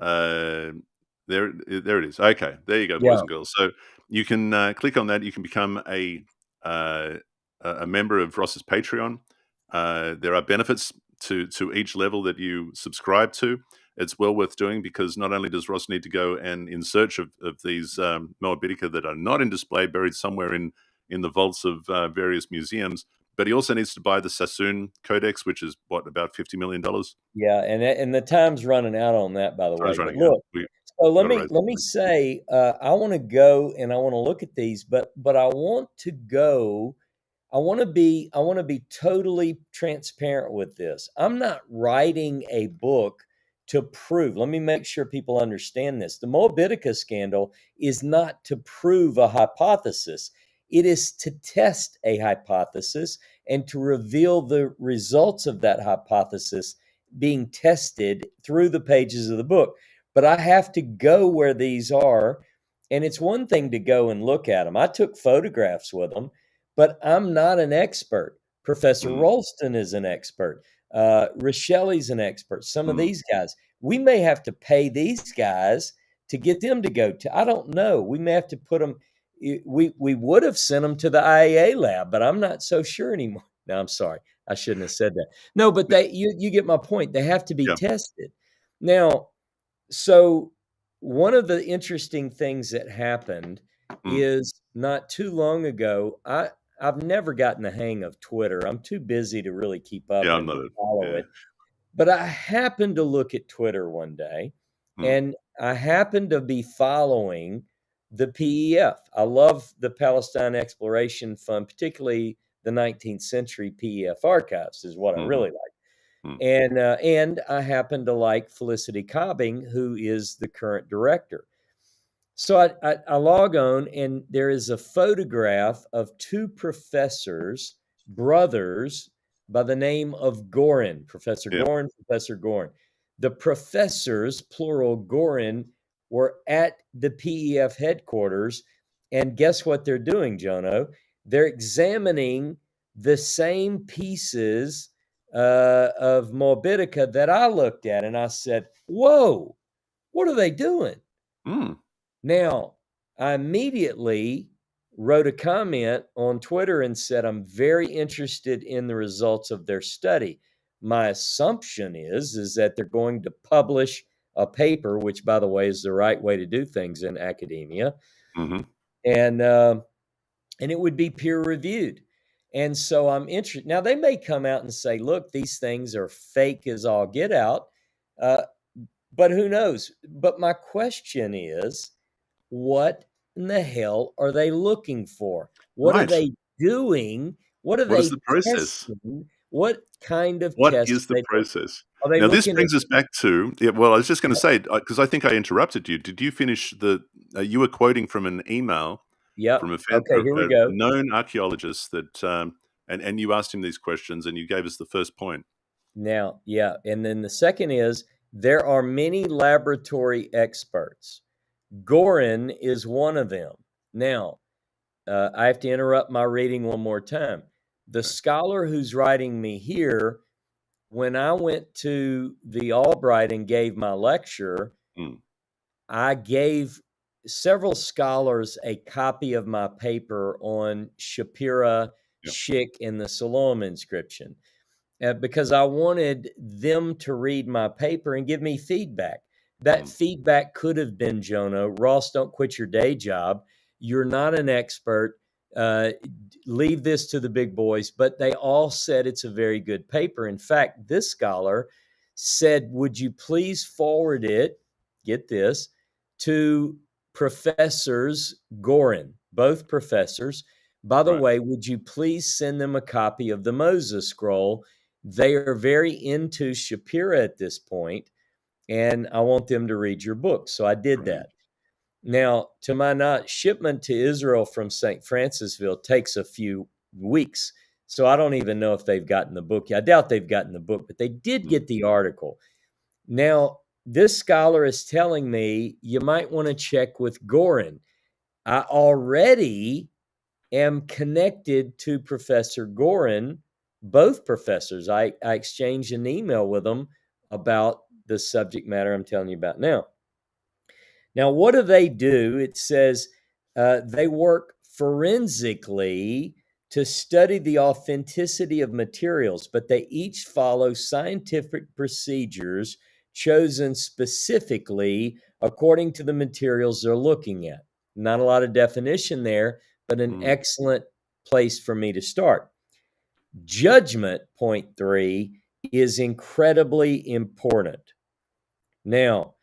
there it is. Okay, there you go, boys and girls. So you can click on that. You can become a member of Ross's Patreon. There are benefits to each level that you subscribe to. It's well worth doing, because not only does Ross need to go and in search of these Moabitica that are not in display, buried somewhere in the vaults of various museums, but he also needs to buy the Sassoon Codex, which is about $50 million. Yeah, and the time's running out on that, by the way. Time's But running out. look, so let gotta raise me say, I want to go and I want to look at these, but I want to go. I want to be totally transparent with this. I'm not writing a book to prove. Let me make sure people understand this. The Moabitica scandal is not to prove a hypothesis. It is to test a hypothesis and to reveal the results of that hypothesis being tested through the pages of the book. But I have to go where these are, and it's one thing to go and look at them. I took photographs with them, but I'm not an expert. Professor Rolston is an expert. Rochelle's an expert. Some of these guys, we may have to pay these guys to get them to go to. I don't know. We may have to put them. We would have sent them to the IAA lab, but I'm not so sure anymore. No, I'm sorry. I shouldn't have said that. No, but you get my point. They have to be tested. Now, so one of the interesting things that happened is not too long ago, I've never gotten the hang of Twitter. I'm too busy to really keep up and follow it. But I happened to look at Twitter one day, and I happened to be following the PEF. I love the Palestine Exploration Fund, particularly the 19th century PEF archives is what I really like. And I happen to like Felicity Cobbing, who is the current director. So I log on, and there is a photograph of two professors, brothers, by the name of Gorin, Professor Gorin, Professor Gorin. The professors, plural Gorin, were at the PEF headquarters, and guess what they're doing, Jono? They're examining the same pieces of Moabitica that I looked at, and I said, whoa, what are they doing? Now, I immediately wrote a comment on Twitter and said, I'm very interested in the results of their study. My assumption is that they're going to publish a paper, which, by the way, is the right way to do things in academia. And it would be peer reviewed. And so I'm interested. Now, they may come out and say, look, these things are fake as all get out. But who knows? But my question is, what in the hell are they looking for? What are they doing? What are they is the process? testing? What kind of What test is the process? are they Now, this looking brings us back to, well, I was just going to say, because I think I interrupted you. Did you finish you were quoting from an email from a here we go. known archaeologist that, and you asked him these questions and you gave us the first point. Now, and then the second is, there are many laboratory experts. Gorin is one of them. Now, I have to interrupt my reading one more time. The scholar who's writing me here, when I went to the Albright and gave my lecture, I gave several scholars a copy of my paper on Shapira, Schick, and the Siloam inscription, because I wanted them to read my paper and give me feedback. That feedback could have been, Jono, Ross, don't quit your day job. You're not an expert. Leave this to the big boys. But they all said it's a very good paper. In fact, this scholar said, would you please forward it, get this, to Professors Gorin, both professors. By the way, would you please send them a copy of the Moses scroll? They are very into Shapira at this point, and I want them to read your book. So I did that. Now, to my knowledge, shipment to Israel from St. Francisville takes a few weeks. So I don't even know if they've gotten the book. I doubt they've gotten the book, but they did get the article. Now, this scholar is telling me you might want to check with Gorin. I already am connected to Professor Gorin, both professors. I exchanged an email with them about the subject matter I'm telling you about now. Now, what do? It says they work forensically to study the authenticity of materials, but they each follow scientific procedures chosen specifically according to the materials they're looking at. Not a lot of definition there, but an excellent place for me to start. Judgment, point 3, is incredibly important. Now,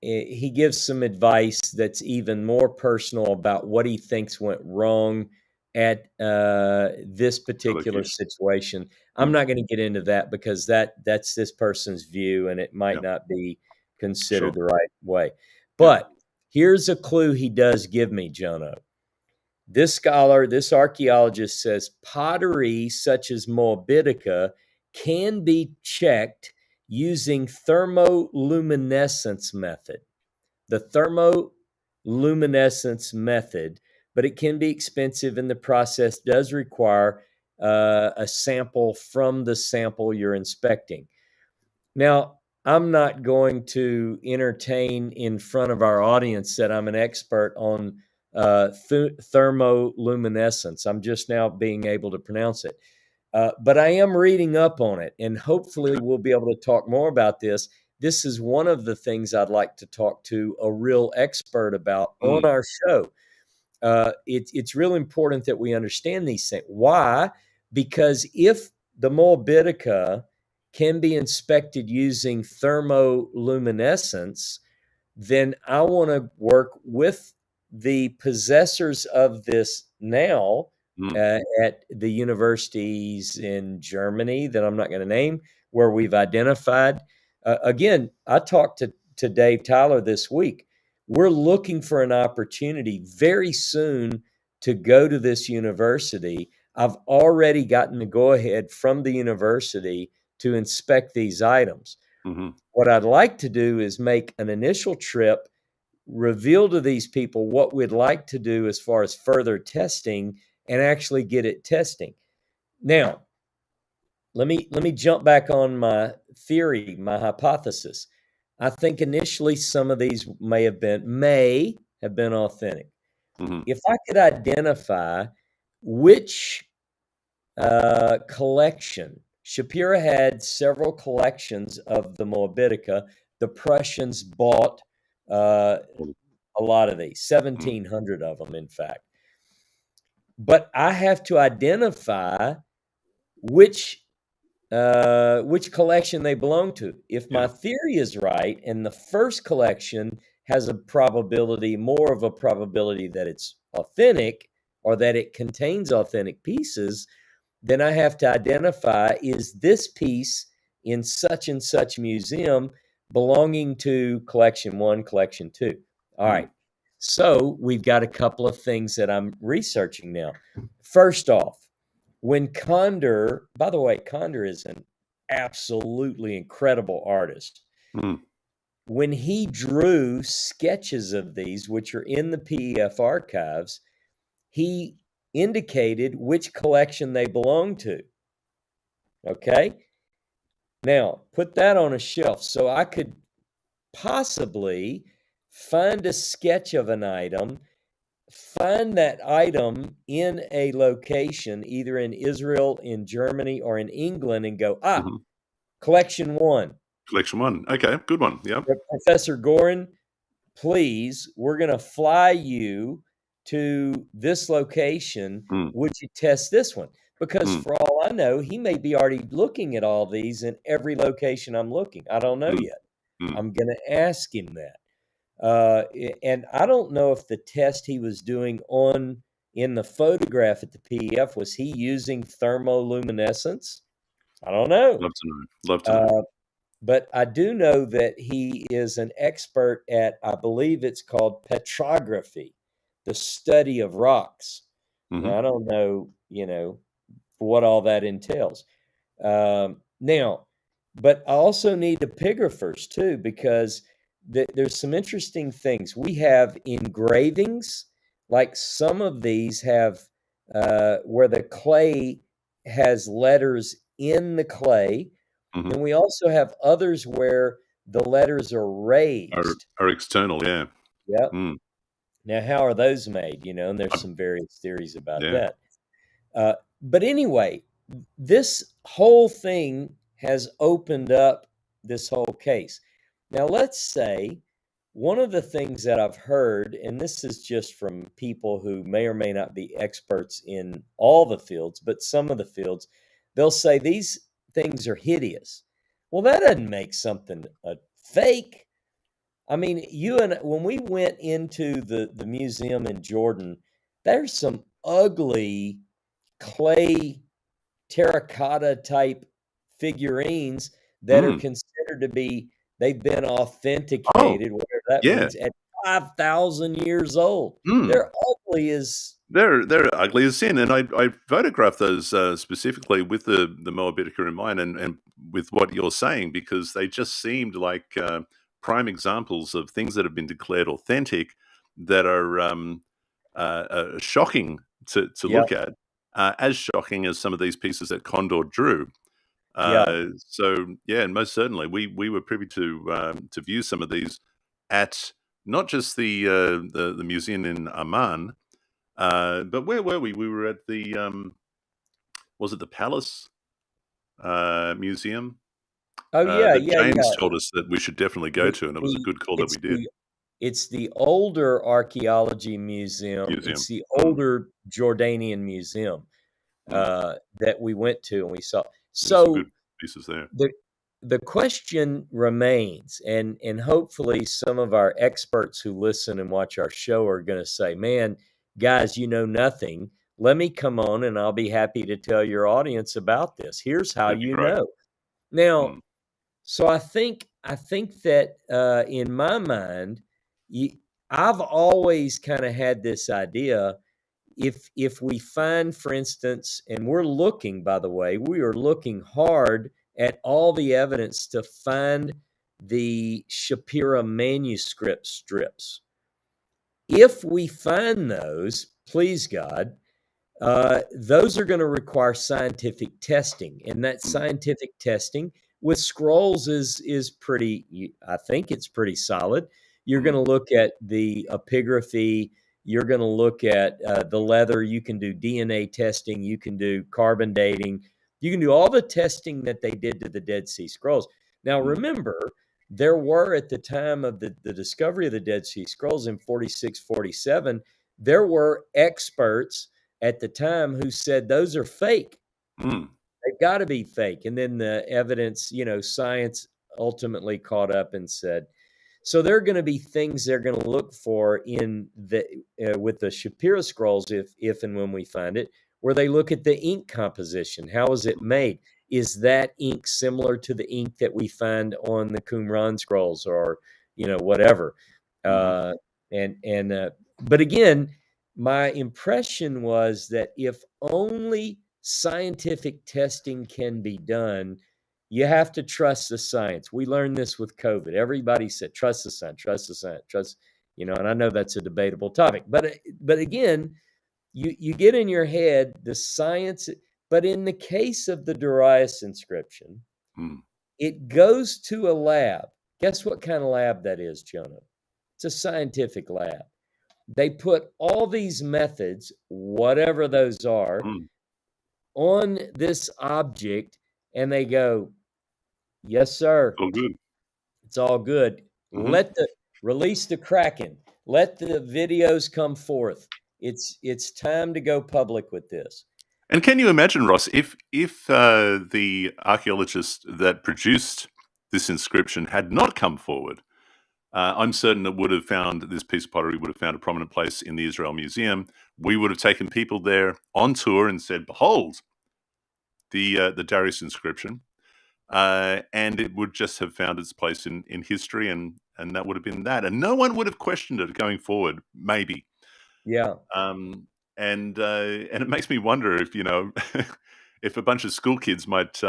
he gives some advice that's even more personal about what he thinks went wrong at this particular situation. I'm not going to get into that because that's this person's view, and it might not be considered the right way. But here's a clue he does give me, Jono. This scholar, this archaeologist says pottery such as Moabitica can be checked using thermoluminescence method. The thermoluminescence method, but it can be expensive, and the process does require a sample from the sample you're inspecting. Now, I'm not going to entertain in front of our audience that I'm an expert on thermoluminescence. I'm just now being able to pronounce it. But I am reading up on it, and hopefully we'll be able to talk more about this. This is one of the things I'd like to talk to a real expert about on our show. It's really important that we understand these things. Why? Because if the Moabitica can be inspected using thermoluminescence, then I want to work with the possessors of this now at the universities in Germany that I'm not going to name, where we've identified. Again, I talked to Dave Tyler this week. We're looking for an opportunity very soon to go to this university. I've already gotten the go-ahead from the university to inspect these items. What I'd like to do is make an initial trip, reveal to these people what we'd like to do as far as further testing, and actually get it testing. Now, let me jump back on my theory, my hypothesis. I think initially some of these may have been authentic. If I could identify which collection, Shapira had several collections of the Moabitica. The Prussians bought a lot of these, 1,700 of them, in fact. But I have to identify which collection they belong to. If my theory is right, and the first collection has more of a probability that it's authentic or that it contains authentic pieces, then I have to identify, is this piece in such and such museum belonging to collection 1, collection 2? All right. So we've got a couple of things that I'm researching now. First off, when Condor, by the way, Condor is an absolutely incredible artist. When he drew sketches of these, which are in the PEF archives, he indicated which collection they belong to. Okay? Now, put that on a shelf so I could possibly find a sketch of an item, find that item in a location, either in Israel, in Germany, or in England, and go, collection 1. Collection 1. Okay, good one. Yeah. Professor Gorin, please, we're going to fly you to this location. Would you test this one? Because for all I know, he may be already looking at all these in every location I'm looking. I don't know yet. I'm going to ask him that. And I don't know if the test he was doing in the photograph at the PEF, was he using thermoluminescence? I don't know. Love to know. But I do know that he is an expert at, I believe it's called petrography, the study of rocks. Now, I don't know, what all that entails. Now, but I also need epigraphers too, because there's some interesting things. We have engravings, like some of these have where the clay has letters in the clay. And we also have others where the letters are raised. Are external, yeah. Yep. Now, how are those made? And there's some various theories about that. But anyway, this whole thing has opened up this whole case. Now, let's say one of the things that I've heard, and this is just from people who may or may not be experts in all the fields, but some of the fields, they'll say these things are hideous. Well, that doesn't make something fake. I mean, when we went into the museum in Jordan, there's some ugly clay terracotta type figurines that are Mm. considered to be, they've been Oh, authenticated, whatever that yeah. means, at 5,000 years old. Mm. They're ugly as They're ugly as sin, and I photographed those specifically with the Moabitica in mind, and with what you're saying, because they just seemed like prime examples of things that have been declared authentic that are shocking to yeah, look at, as shocking as some of these pieces that Condor drew. yeah. So yeah, and most certainly we were privy to view some of these at not just the museum in Amman. But where were we? We were at the was it the Palace Museum Oh yeah, that yeah, James yeah. told us that we should definitely go The to, and it was a the good call that we it's did. the older archaeology museum. It's Museum. the Mm. older Jordanian museum Mm. that we went to and we saw. There's some So good pieces there. the question remains, and hopefully some of our experts who listen and watch our show are going to say, "Man, guys, you know nothing. Let me come on, and I'll be happy to tell your audience about this. Here's how That'd be you great. know." Now, Mm. so I think that in my mind, you, I've always kind of had this idea. If we find, for instance, and we're looking, by the way, we are looking hard at all the evidence to find the Shapira manuscript strips. If we find those, please God, those are going to require scientific testing, and that Mm. scientific testing with scrolls is pretty. I think it's pretty solid. You're going Mm. to look at the epigraphy. You're going to look at the leather. You can do DNA testing. You can do carbon dating. You can do all the testing that they did to the Dead Sea Scrolls. Now, Mm. remember, there were at the time of the discovery of the Dead Sea Scrolls in 46, 47, there were experts at the time who said those are fake. Mm. They've got to be fake. And then the evidence, science ultimately caught up and said, so there are going to be things they're going to look for in the with the Shapira scrolls, if and when we find it, where they look at the ink composition. How is it made? Is that ink similar to the ink that we find on the Qumran scrolls, or whatever? Mhm. Uh, and but again, my impression was that if only scientific testing can be done, you have to trust the science. We learned this with COVID. Everybody said, trust the science, trust the science, trust, and I know that's a debatable topic. But again, you get in your head the science, but in the case of the Darius inscription, Mm. it goes to a lab. Guess what kind of lab that is, Jonah? It's a scientific lab. They put all these methods, whatever those are, Mm. on this object, and they go, yes, sir. All good. It's all good. Mhm. Release the Kraken. Let the videos come forth. It's time to go public with this. And can you imagine, Ross, if the archaeologist that produced this inscription had not come forward? I'm certain it would have found this piece of pottery would have found a prominent place in the Israel Museum. We would have taken people there on tour and said, "Behold, the Darius inscription," and it would just have found its place in history, and that would have been that, and no one would have questioned it going forward. Maybe, Yeah. and it makes me wonder if if a bunch of school kids might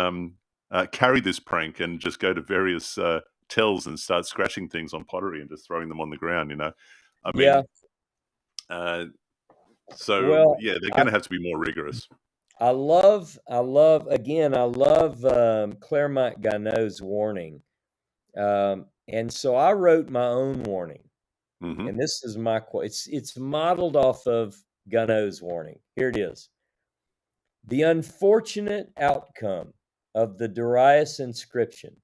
carry this prank and just go to various tells and start scratching things on pottery and just throwing them on the ground. I Yeah. mean, so Well, yeah, they're I going to have to be more rigorous. I love again, I love Claremont Ganot's warning. And so I wrote my own warning. Hmm. And this is my quote. It's modeled off of Ganot's warning. Here it is. The unfortunate outcome of the Darius inscription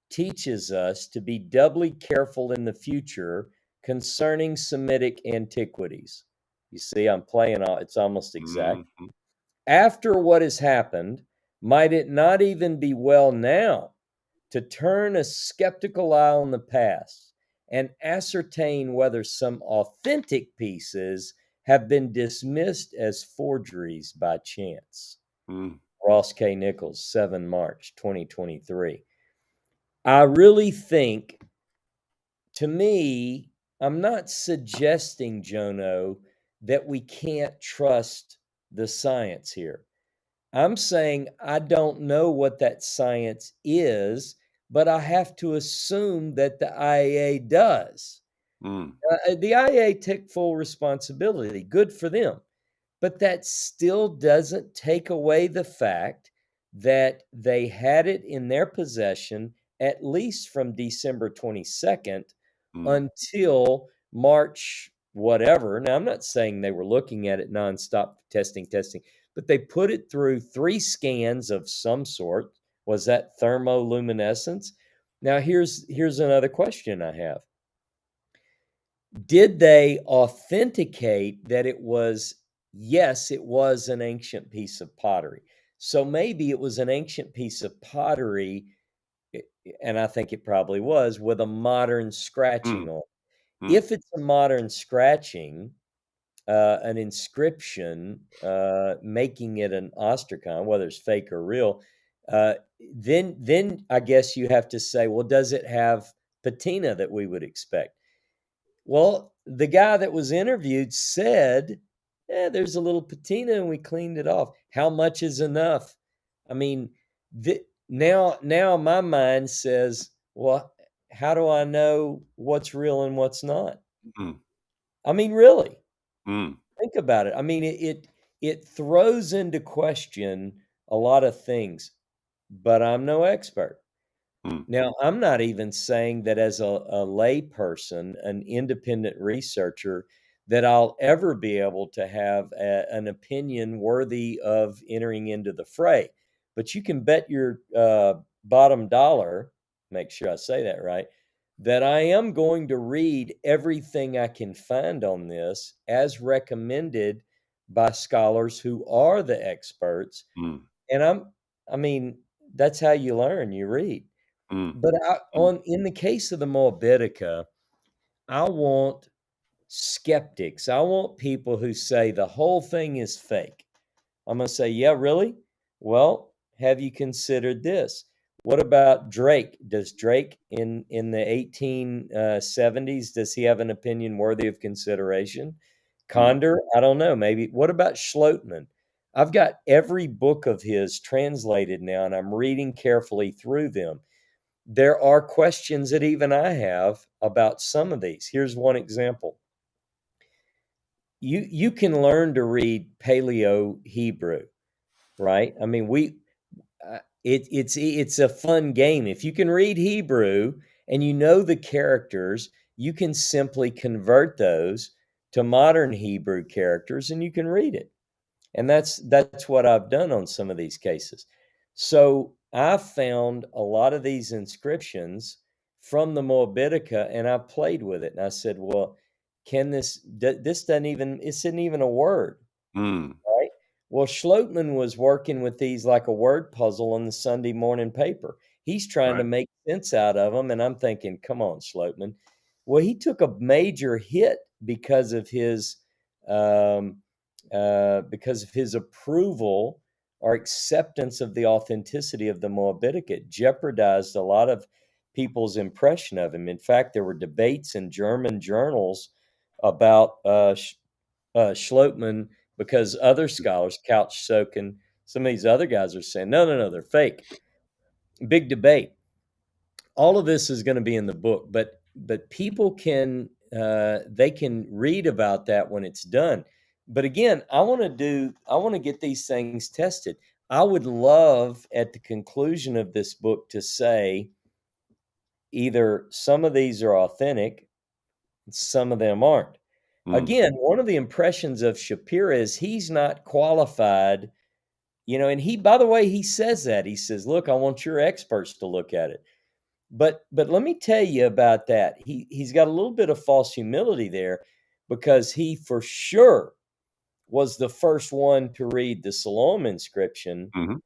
teaches us to be doubly careful in the future concerning Semitic antiquities. You see, I'm playing out, it's almost exact. Mm-hmm. After what has happened, might it not even be well now to turn a skeptical eye on the past and ascertain whether some authentic pieces have been dismissed as forgeries by chance? Ross K. Nichols, 7 March 2023. I really think, to me, I'm not suggesting, Jono, that we can't trust the science here. I'm saying I don't know what that science is, but I have to assume that the IAA does. The IAA took full responsibility. Good for them. But that still doesn't take away the fact that they had it in their possession at least from December 22nd until March whatever. Now, I'm not saying they were looking at it nonstop, testing, but they put it through 3 scans of some sort. Was that thermoluminescence? Now, here's another question I have. Did they authenticate that it was, yes, it was an ancient piece of pottery? So maybe it was an ancient piece of pottery, and I think it probably was, with a modern scratching on it. If it's a modern scratching, an inscription, making it an ostracon, whether it's fake or real, then I guess you have to say, well, does it have patina that we would expect? Well, the guy that was interviewed said, there's a little patina and we cleaned it off. How much is enough? I mean, now my mind says, well, how do I know what's real and what's not? I mean, really, think about it. I mean, it throws into question a lot of things, but I'm no expert. Now, I'm not even saying that as a lay person, an independent researcher, that I'll ever be able to have an opinion worthy of entering into the fray. But you can bet your bottom dollar, make sure I say that right, that I am going to read everything I can find on this as recommended by scholars who are the experts. And I mean, that's how you learn, you read. But in the case of the Moabitica, I want skeptics. I want people who say the whole thing is fake. I'm going to say, yeah, really? Well, have you considered this? What about Drake? Does Drake in the 1870s, does he have an opinion worthy of consideration? Condor? I don't know. Maybe. What about Schlotman? I've got every book of his translated now, and I'm reading carefully through them. There are questions that even I have about some of these. Here's one example. You can learn to read Paleo Hebrew, right? I mean, it's a fun game. If you can read Hebrew and you know the characters, you can simply convert those to modern Hebrew characters and you can read it. And that's what I've done on some of these cases. So I found a lot of these inscriptions from the Moabitica, and I played with it. And I said, well, this isn't even a word, right? Well, Schlotman was working with these like a word puzzle on the Sunday morning paper. He's trying to make sense out of them. And I'm thinking, come on, Schlotman. Well, he took a major hit because of his approval or acceptance of the authenticity of the Moabitic. It jeopardized a lot of people's impression of him. In fact, there were debates in German journals about Schlotman because other scholars, Couch Soken, some of these other guys are saying, no, they're fake. Big debate. All of this is going to be in the book, but people can they can read about that when it's done. But again, I want to get these things tested. I would love at the conclusion of this book to say either some of these are authentic, some of them aren't. Again, one of the impressions of Shapira is he's not qualified, and by the way, he says that. He says, look, I want your experts to look at it. But let me tell you about that. He's got a little bit of false humility there, because he for sure was the first one to read the Siloam inscription, Mhm.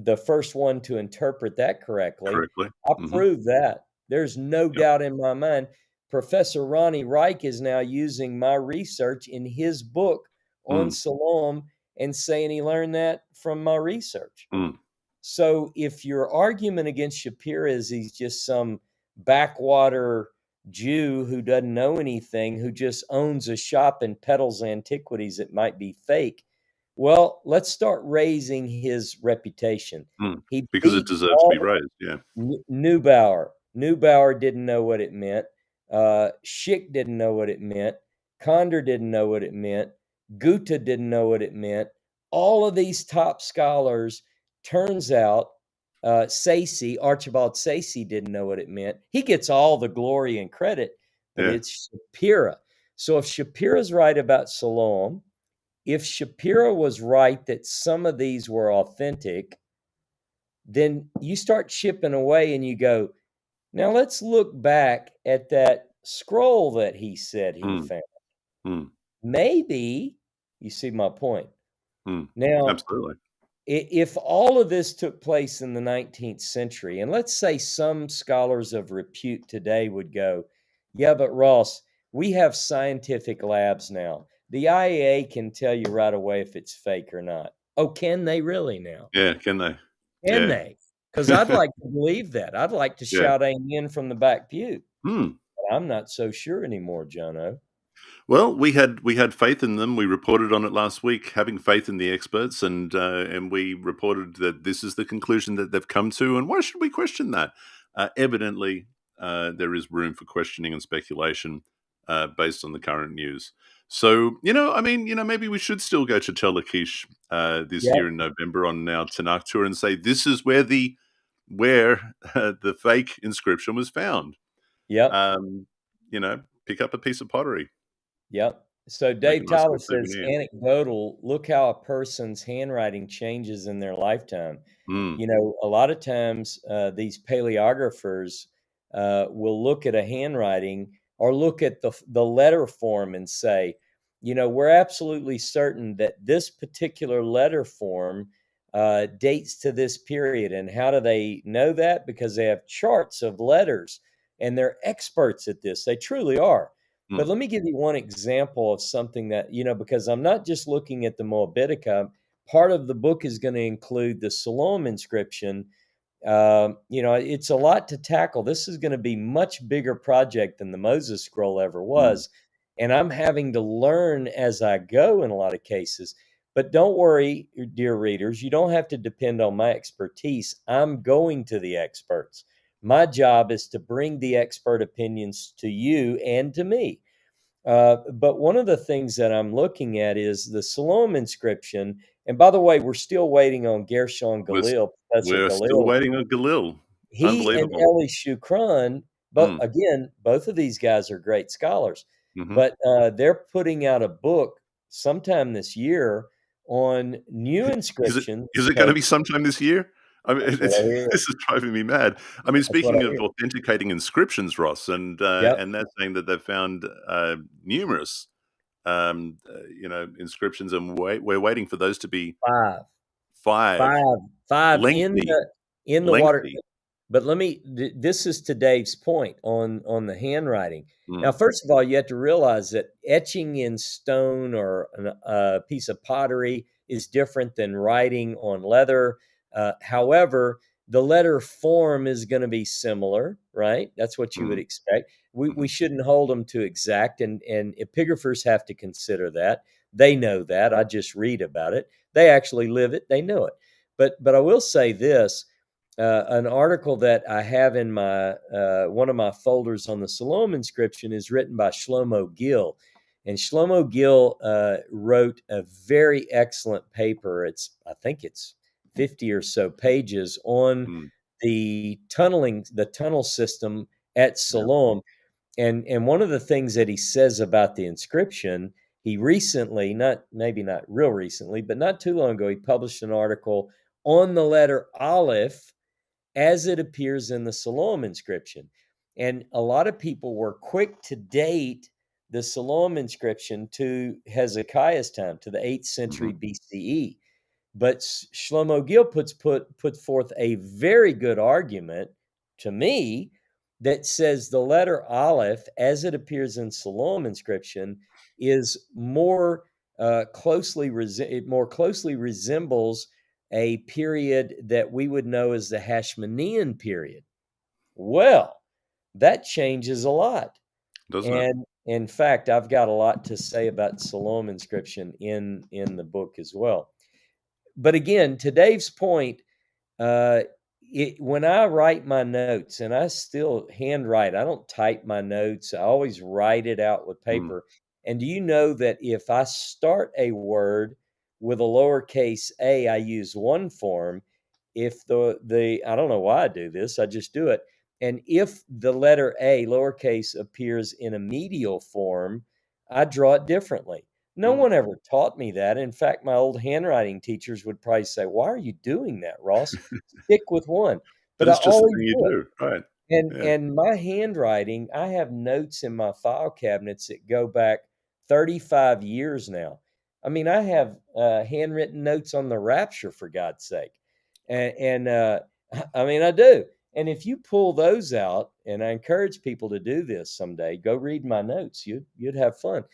the first one to interpret that correctly. Correctly. I Mhm. prove that. There's no Yep. doubt in my mind. Professor Ronnie Reich is now using my research in his book on Mm. Siloam and saying he learned that from my research. Mm. So if your argument against Shapira is he's just some backwater Jew who doesn't know anything, who just owns a shop and peddles antiquities that might be fake, well, let's start raising his reputation. Mm. He Because it beat deserves to be all raised. Yeah. Neubauer. Neubauer didn't know what it meant. Schick didn't know what it meant. Conder didn't know what it meant. Gutta didn't know what it meant. All of these top scholars, turns out, Archibald Sayce didn't know what it meant. He gets all the glory and credit, but Yeah. it's Shapira. So if Shapira's right about Siloam, if Shapira was right that some of these were authentic, then you start chipping away and you go, now let's look back at that scroll that he said he Mm. found. Mm. Maybe, you see my point. Mm. Now, Absolutely. if all of this took place in the 19th century, and let's say some scholars of repute today would go, yeah, but Ross, we have scientific labs now. The IAA can tell you right away if it's fake or not. Oh, can they really now? Yeah. Can they? Can Yeah. they? Because I'd like to believe that. I'd like to Yeah. shout amen from the back pew. Mm. But I'm not so sure anymore, Jono. Well, we had faith in them. We reported on it last week, having faith in the experts, and we reported that this is the conclusion that they've come to. And why should we question that? Evidently, there is room for questioning and speculation based on the current news. So, maybe we should still go to Tel Lachish this Yep, year in November on our Tanakh tour and say this is where the fake inscription was found. yep, Um, pick up a piece of pottery. yep. So Make a Dave nice Tyler little says, souvenir. anecdotal, look how a person's handwriting changes in their lifetime. Mm, A lot of times these paleographers will look at a handwriting or look at the letter form and say, we're absolutely certain that this particular letter form dates to this period. And how do they know that? Because they have charts of letters and they're experts at this. They truly are. But mm, let me give you one example of something that, because I'm not just looking at the Moabitica. Part of the book is going to include the Siloam inscription. It's a lot to tackle. This is going to be much bigger project than the Moses scroll ever mm. was. And I'm having to learn as I go in a lot of cases. But don't worry, dear readers, you don't have to depend on my expertise. I'm going to the experts. My job is to bring the expert opinions to you and to me. But one of the things that I'm looking at is the Siloam inscription. And by the way, we're still waiting on Gershon We're s Galil, Professor we're still Galil. waiting on Galil. He and Unbelievable. Eli Shukran, but Mm, again, both of these guys are great scholars. mhm. But they're putting out a book sometime this year on new Is it inscriptions. is it gonna Okay, be sometime this year? I mean, that's what I hear. this is driving me mad. I mean, That's what speaking I of hear. authenticating inscriptions, Ross, and Yep, and they're saying that they've found, numerous, inscriptions, and we're waiting for those to be five. 5 5, 5 lengthy, in the water. lengthy. But this is to Dave's point on the handwriting. Now, Mm, first of all, you have to realize that etching in stone or a piece of pottery is different than writing on leather. However, the letter form is going to be similar, right? That's what you would mm, expect. We mhm, shouldn't hold them to exact, and epigraphers have to consider that. They know that. I just read about it. They actually live it. They know it. But I will say this: an article that I have in my one of my folders on the Siloam inscription is written by Shlomo Gill, and Shlomo Gill wrote a very excellent paper. I think it's 50 or so pages on mm, the tunnel system at yeah, Siloam. And one of the things that he says about the inscription, he recently, not real recently, but not too long ago, he published an article on the letter Aleph as it appears in the Siloam inscription. And a lot of people were quick to date the Siloam inscription to Hezekiah's time, to the 8th century BCE. But Shlomo Gil put forth a very good argument to me that says the letter Aleph, as it appears in Siloam inscription, is more closely resembles a period that we would know as the Hashmonean period. Well, that changes a lot. Doesn't it? And in fact, I've got a lot to say about Siloam inscription in the book as well. But again, to Dave's point, when I write my notes, and I still handwrite, I don't type my notes. I always write it out with paper. And do you know that if I start a word with a lowercase a, I use one form. If the I don't know why I do this, I just do it. And if the letter A, lowercase, appears in a medial form, I draw it differently. No one ever taught me that. In fact, my old handwriting teachers would probably say, "Why are you doing that, Ross? Stick with one." But I it's just the always thing you do it. do, right? And my handwriting, I have notes in my file cabinets that go back 35 years now. I mean, I have handwritten notes on the rapture, for God's sake. And I mean, I do. And if you pull those out, and I encourage people to do this someday, go read my notes. You'd have fun.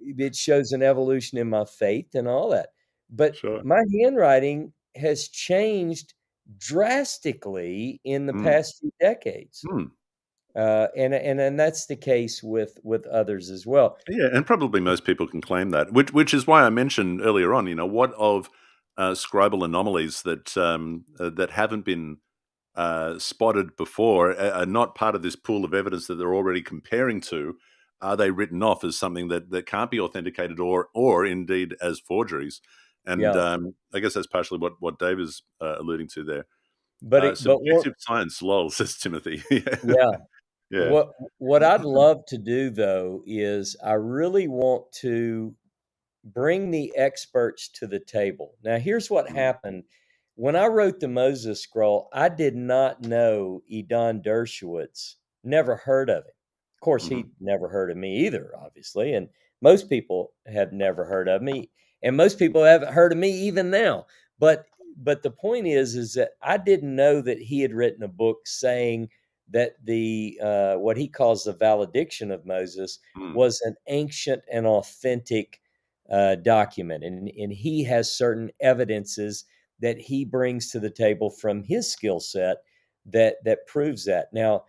It shows an evolution in my faith and all that. But my handwriting has changed drastically in the past few decades. And that's the case with others as well. Yeah, and probably most people can claim that, which is why I mentioned earlier on, what of scribal anomalies that that haven't been spotted before are not part of this pool of evidence that they're already comparing to. Are they written off as something that can't be authenticated or indeed as forgeries? And I guess that's partially what Dave is alluding to there. But subjective science, lol, says Timothy. Yeah. What I'd love to do, though, is I really want to bring the experts to the table. Now, here's what happened. When I wrote the Moses Scroll, I did not know Edan Dershowitz, never heard of him. Of course, he never heard of me either, obviously, and most people have never heard of me, and most people haven't heard of me even now. But the point is that I didn't know that he had written a book saying that the what he calls the valediction of Moses was an ancient and authentic document, and he has certain evidences that he brings to the table from his skill set that proves that. Now,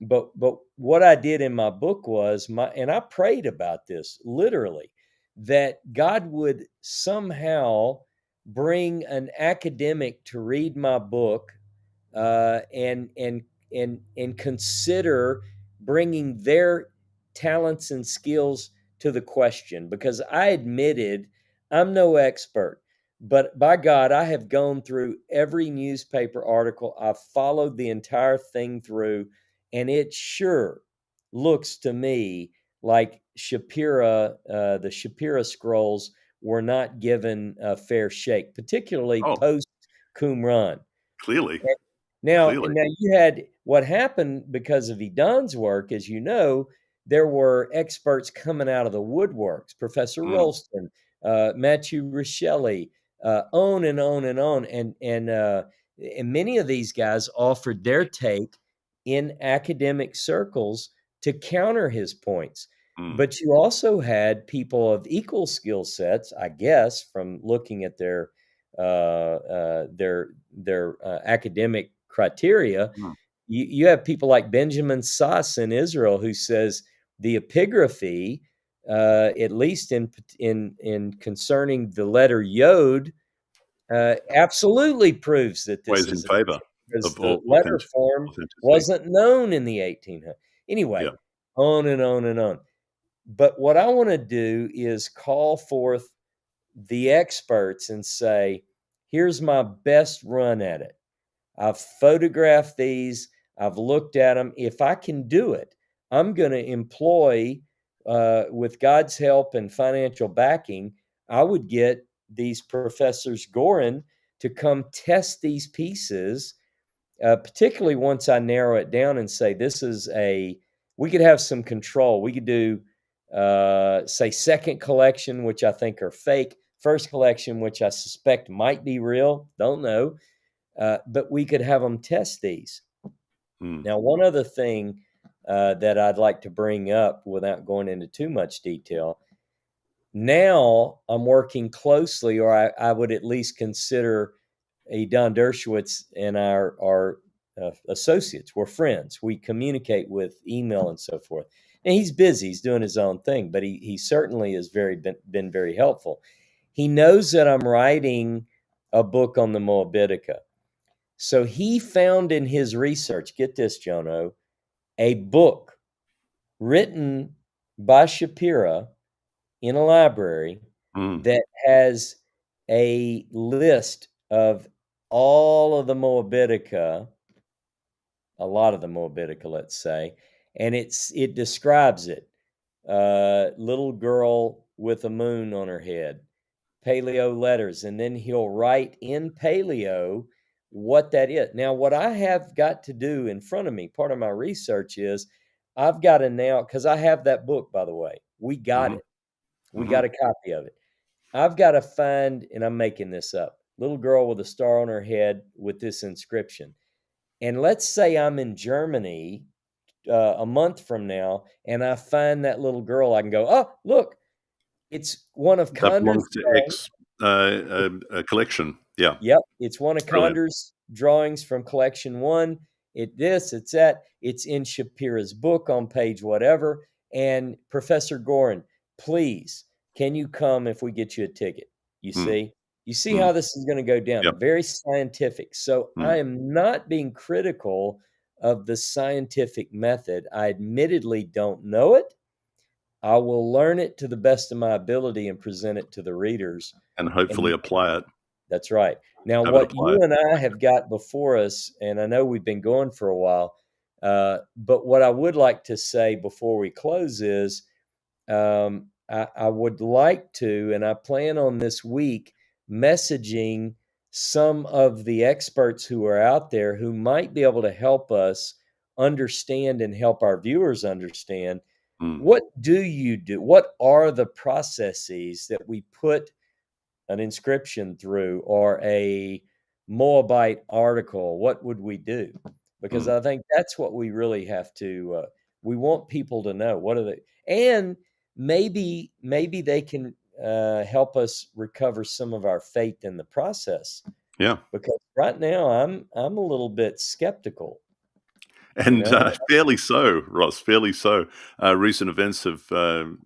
but what I did in my book was and I prayed about this literally, that God would somehow bring an academic to read my book and consider bringing their talents and skills to the question, because I admitted I'm no expert, but by God, I have gone through every newspaper article. I've followed the entire thing through, and it sure looks to me like the Shapira scrolls were not given a fair shake, particularly post Qumran. Clearly. Now you had what happened because of Edan's work, as you know. There were experts coming out of the woodworks, Professor Rolston, Matthew Richelli, on and on and on. And many of these guys offered their take in academic circles to counter his points. But you also had people of equal skill sets, I guess, from looking at their academic criteria. You have people like Benjamin Sass in Israel, who says the epigraphy, at least in concerning the letter Yod, absolutely proves that this Weighs in favor because of the letter form wasn't known in the 1800s. Anyway, on and on and on. But what I want to do is call forth the experts and say, here's my best run at it. I've photographed these. I've looked at them. If I can do it, I'm going to employ, with God's help and financial backing, I would get these professors Gorin to come test these pieces, particularly once I narrow it down and say, we could have some control. We could do, say, second collection, which I think are fake, first collection, which I suspect might be real, don't know, but we could have them test these. Now, one other thing that I'd like to bring up without going into too much detail, now I'm working closely, or I would at least consider Don Dershowitz and our associates. We're friends. We communicate with email and so forth. And he's busy. He's doing his own thing, but he certainly has been very helpful. He knows that I'm writing a book on the Moabitica. So he found in his research, get this, Jono, a book written by Shapira in a library that has a list of all of the Moabitica, a lot of the Moabitica, let's say, and it describes it. Little girl with a moon on her head, paleo letters, and then he'll write in paleo what that is. Now, what I have got to do in front of me, part of my research is I've got to now, because I have that book, by the way, we got it. We got a copy of it. I've got to find, and I'm making this up, little girl with a star on her head with this inscription. And let's say I'm in Germany a month from now, and I find that little girl, I can go, oh, look, it's one of That belongs Conder's to drawings. X collection. Yeah. Yep, it's one of Brilliant. Conder's drawings from collection 1. It's that. It's in Shapira's book on page whatever. And Professor Gorin, please, can you come if we get you a ticket? You see? You see how this is going to go down. Yep. Very scientific. So I am not being critical of the scientific method. I admittedly don't know it. I will learn it to the best of my ability and present it to the readers. And hopefully apply it. That's right. Now, what you and I have got before us, and I know we've been going for a while, but what I would like to say before we close is I would like to, and I plan on this week, messaging some of the experts who are out there who might be able to help us understand and help our viewers understand what do you do? What are the processes that we put an inscription through or a Moabite article? What would we do? Because I think that's what we really have to, we want people to know what are they, and maybe they can help us recover some of our faith in the process. Yeah. Because right now I'm a little bit skeptical. And fairly so, Ross, fairly so. Recent events have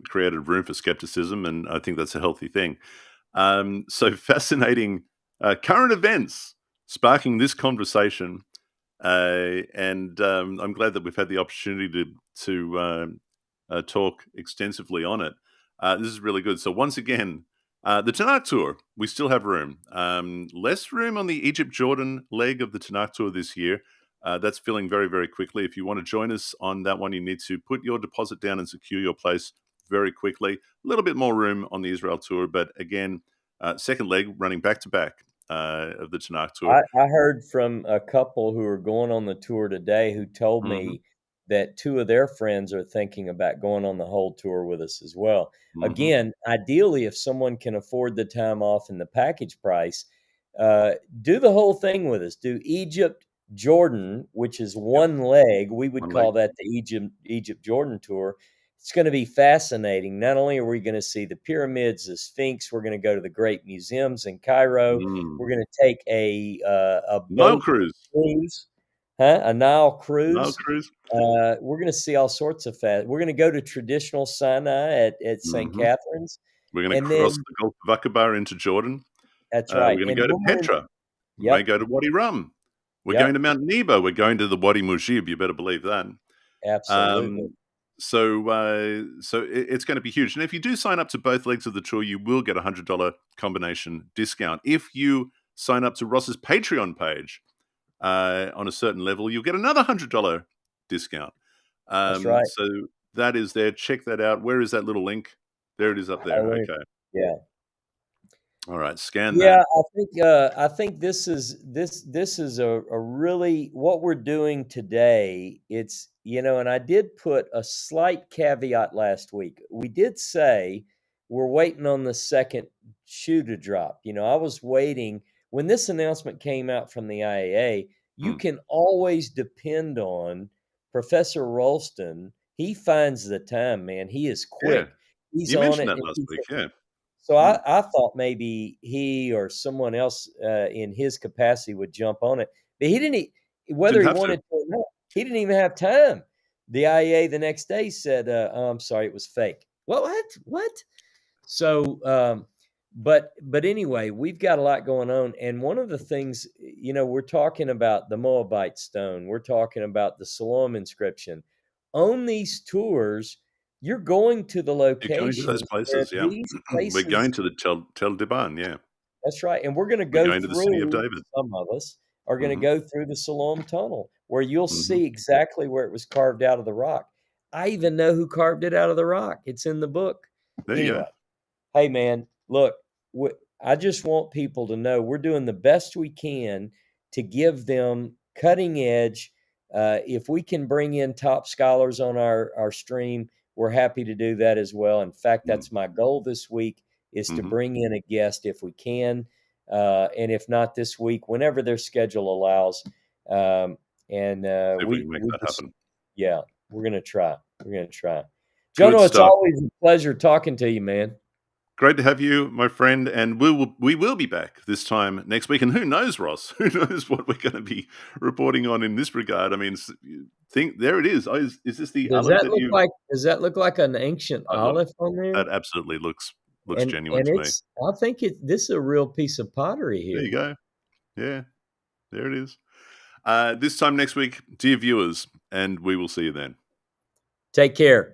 created room for skepticism, and I think that's a healthy thing. So fascinating current events sparking this conversation. And I'm glad that we've had the opportunity to talk extensively on it. This is really good. So once again, the Tanakh Tour, we still have room. Less room on the Egypt-Jordan leg of the Tanakh Tour this year. That's filling very, very quickly. If you want to join us on that one, you need to put your deposit down and secure your place very quickly. A little bit more room on the Israel Tour, but again, second leg running back-to-back of the Tanakh Tour. I heard from a couple who are going on the tour today who told me that 2 of their friends are thinking about going on the whole tour with us as well. Again, ideally, if someone can afford the time off and the package price, do the whole thing with us. Do Egypt, Jordan, which is one leg. We would call that the Egypt-Jordan tour. It's going to be fascinating. Not only are we going to see the pyramids, the Sphinx, we're going to go to the great museums in Cairo. We're going to take a Nile cruise. A Nile cruise. Nile cruise. We're going to see all sorts of We're going to go to traditional Sinai at St. Catherine's. We're going to cross the Gulf of Aqaba into Jordan. That's right. We're going to go to Petra. We may go to Wadi Rum. We're going to Mount Nebo. We're going to the Wadi Mujib. You better believe that. Absolutely. So it's going to be huge. And if you do sign up to both legs of the tour, you will get a $100 combination discount. If you sign up to Ross's Patreon page on a certain level, you'll get another $100 discount. That's right. So that is there. Check that out. Where is that little link? There it is up there. Okay. Yeah. All right, scan Yeah, that. I think this is a really what we're doing today. It's and I did put a slight caveat last week. We did say we're waiting on the second shoe to drop. I was waiting when this announcement came out from the IAA. You Hmm. can always depend on Professor Ralston. He finds the time, man. He is Yeah, quick. He's you on mentioned it. that And last he's week. Yeah. so Hmm. I thought maybe he or someone else in his capacity would jump on it, but he didn't. Whether Didn't he have to. wanted to or not, he didn't even have time. The IEA the next day said, "Oh, I'm sorry, it was fake." What? What? So, but anyway, we've got a lot going on, and one of the things, we're talking about the Moabite stone, we're talking about the Siloam inscription. On these tours, you're going to the You're going to those locations where places. Yeah. these We're going places. to the Tel Deban. Yeah. That's right, and we're gonna We're go going to the city of through David. some of us are gonna Hmm. go through the Siloam Tunnel, where you'll Hmm. see exactly where it was carved out of the rock. I even know who carved it out of the rock. It's in the book. There you go. Anyway, hey, man, look, I just want people to know we're doing the best we can to give them cutting edge. If we can bring in top scholars on our stream, we're happy to do that as well. In fact, Mm. that's my goal this week is to Hmm. bring in a guest if we can, and if not this week, whenever their schedule allows. And See if we we can make we that just happen. yeah, we're gonna try. We're gonna try. Good Jono, it's stuff. always a pleasure talking to you, man. Great to have you, my friend, and we will be back this time next week. And who knows, Ross? Who knows what we're going to be reporting on in this regard? I mean, think there it is. Oh, is this the olive that you? Does that look like an ancient Look, olive on there? that absolutely looks genuine And to me. it's I think this is a real piece of pottery There you here. go. Yeah, there it is. This time next week, dear viewers, and we will see you then. Take care.